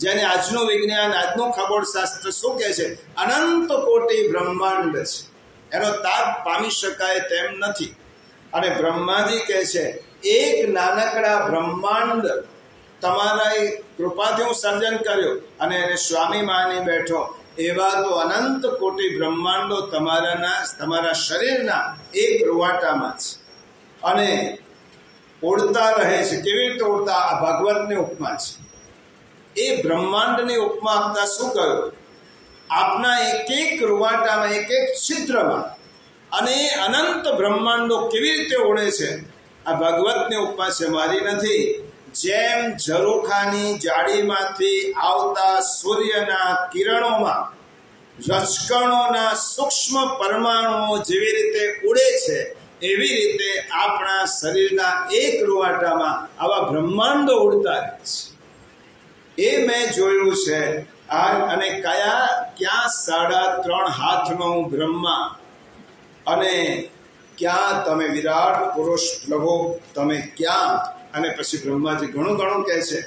જેને આજનું વિજ્ઞાન, આજનું ખગોળશાસ્ત્ર શું કહે છે? અનંત કોટી બ્રહ્માંડ છે. એનો તાગ પામી શકાય તેમ નથી. અને બ્રહ્માજી કહે છે, એક નાનકડા બ્રહ્માંડ તમારા કૃપાથી હું સર્જન કર્યું અને એને સ્વામી માની બેઠો. એવા તો અનંત કોટી બ્રહ્માંડો તમારા શરીરના એક રૂવાટામાં છે અને ઉડતા રહે છે. કેવી રીતે ઉડતા? આ ભાગવતની ઉપમા છે. એ બ્રહ્માંડની ઉપમા આપતા શું કહ્યું? આપના એક એક રૂવાટામાં, એક એક છિદ્રમાં અને અનંત બ્રહ્માંડો કેવી રીતે ઉડે છે? આ ભાગવતની ઉપમા છે, મારી નથી. જેમ ઝરૂખાની જાળીમાંથી આવતા સૂર્યના કિરણોમાં રજકણોના સૂક્ષ્મ પરમાણુઓ જેવી રીતે ઉડે છે, એવી રીતે આપણા શરીરના એક રૂવાટામાં આવા બ્રહ્માંડો ઉડતા રહે છે. એ મેં જોયું છે. અને ક્યાં 3.5 હાથનો બ્રહ્મા અને ક્યાં તમે વિરાટ પુરુષ પ્રભુ, તમે ક્યાં? અને પછી બ્રહ્માજી ઘણું ઘણું કહે છે,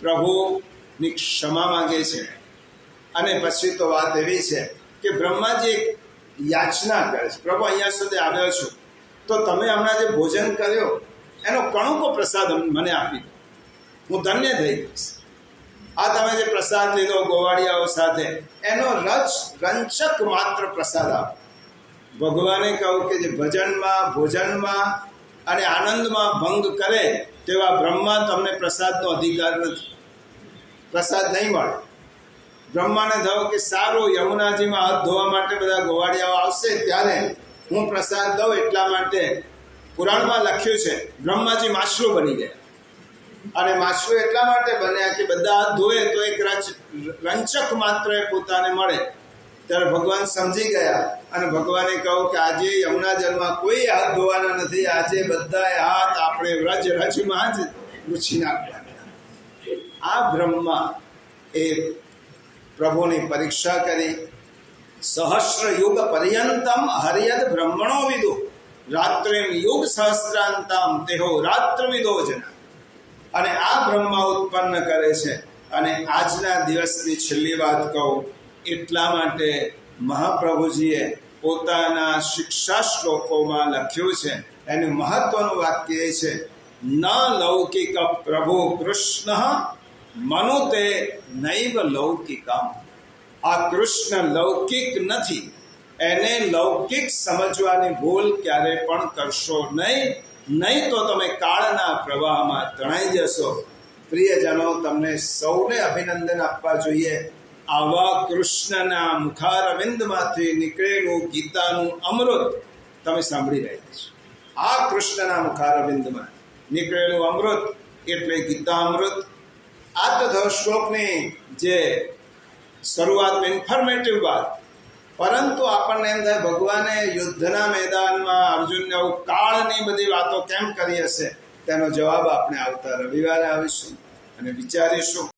પ્રભુની ક્ષમા માંગે છે. અને પછી તો વાત એવી છે કે બ્રહ્માજી એક યાચના કરે છે, પ્રભુ અહીંયા સુધી આવ્યો છું તો તમે હમણાં જે ભોજન કર્યો એનો કણુકો પ્રસાદ મને આપી દો, હું ધન્ય થઈ જઈશ. આ તમે જે પ્રસાદ લીધો ગોવાળિયાઓ સાથે, એનો રંચક માત્ર પ્રસાદ આપો. ભગવાને કહ્યું કે જે ભજનમાં, ભોજનમાં અને આનંદમાં ભંગ કરે તેવા બ્રહ્મા તમને પ્રસાદનો અધિકાર નથી, પ્રસાદ નહીં મળે. બ્રહ્માને થયું કે સારું, યમુનાજીમાં હાથ ધોવા માટે બધા ગોવાળિયાઓ આવશે ત્યારે હું પ્રસાદ દઉં. એટલા માટે પુરાણમાં લખ્યું છે બ્રહ્માજી માછલું બની ગયા. અને માછલું એટલા માટે બન્યા કે બધા હાથ ધોવે તો એક રંચક માત્ર એ પોતાને મળે. ત્યારે ભગવાન સમજી ગયા અને ભગવાને કહ્યું કે આજે યમુના જળમાં કોઈ હાથ ધોવાના નથી, આજે બધા હાથ આપણે રજમાં જ લૂછી નાખવાના. આ બ્રહ્મા એ પ્રભુની પરીક્ષા કરી. સહસ્ર યુગ પર્યંતમ હરિયદ બ્રહ્મણો વિદુ રાત્રિમ યુગ સહસ્રાંતમ તેહો રાત્રવિદો જના. અને આ બ્રહ્મા ઉત્પન્ન કરે છે. અને આજના દિવસની છેલ્લી વાત કહું એટલા માટે મહાપ્રભુજીએ પોતાના શિક્ષા શ્લોકોમાં લખ્યું છે, એનું મહત્વનું વાક્ય એ છે, ન લૌકિક પ્રભુ કૃષ્ણ મનુતે નૈવ લૌકિકમ. આ કૃષ્ણ લૌકિક નથી. એને લૌકિક સમજવાની ભૂલ ક્યારે પણ કરશો નહીં તો તમે કાળના પ્રવાહમાં તણાઈ જશો. પ્રિયજનો, તમને સૌને અભિનંદન આપવા જોઈએ. આવા કૃષ્ણના મુખારવિંદમાંથી નીકળેલું ગીતાનું અમૃત તમે સાંભળી રહ્યા છો. આ કૃષ્ણના મુખારવિંદમાં નીકળેલું અમૃત એટલે ગીતામૃત. આ તો થયો શ્લોકની જે શરૂઆતમાં ઇન્ફોર્મેટિવ વાત. પરંતુ આપણને એમ થાય ભગવાને યુદ્ધના મેદાનમાં અર્જુનને આવું કાળની બધી વાતો કેમ કરી હશે? તેનો જવાબ આપણે આવતા રવિવારે આવીશું અને વિચારીશું.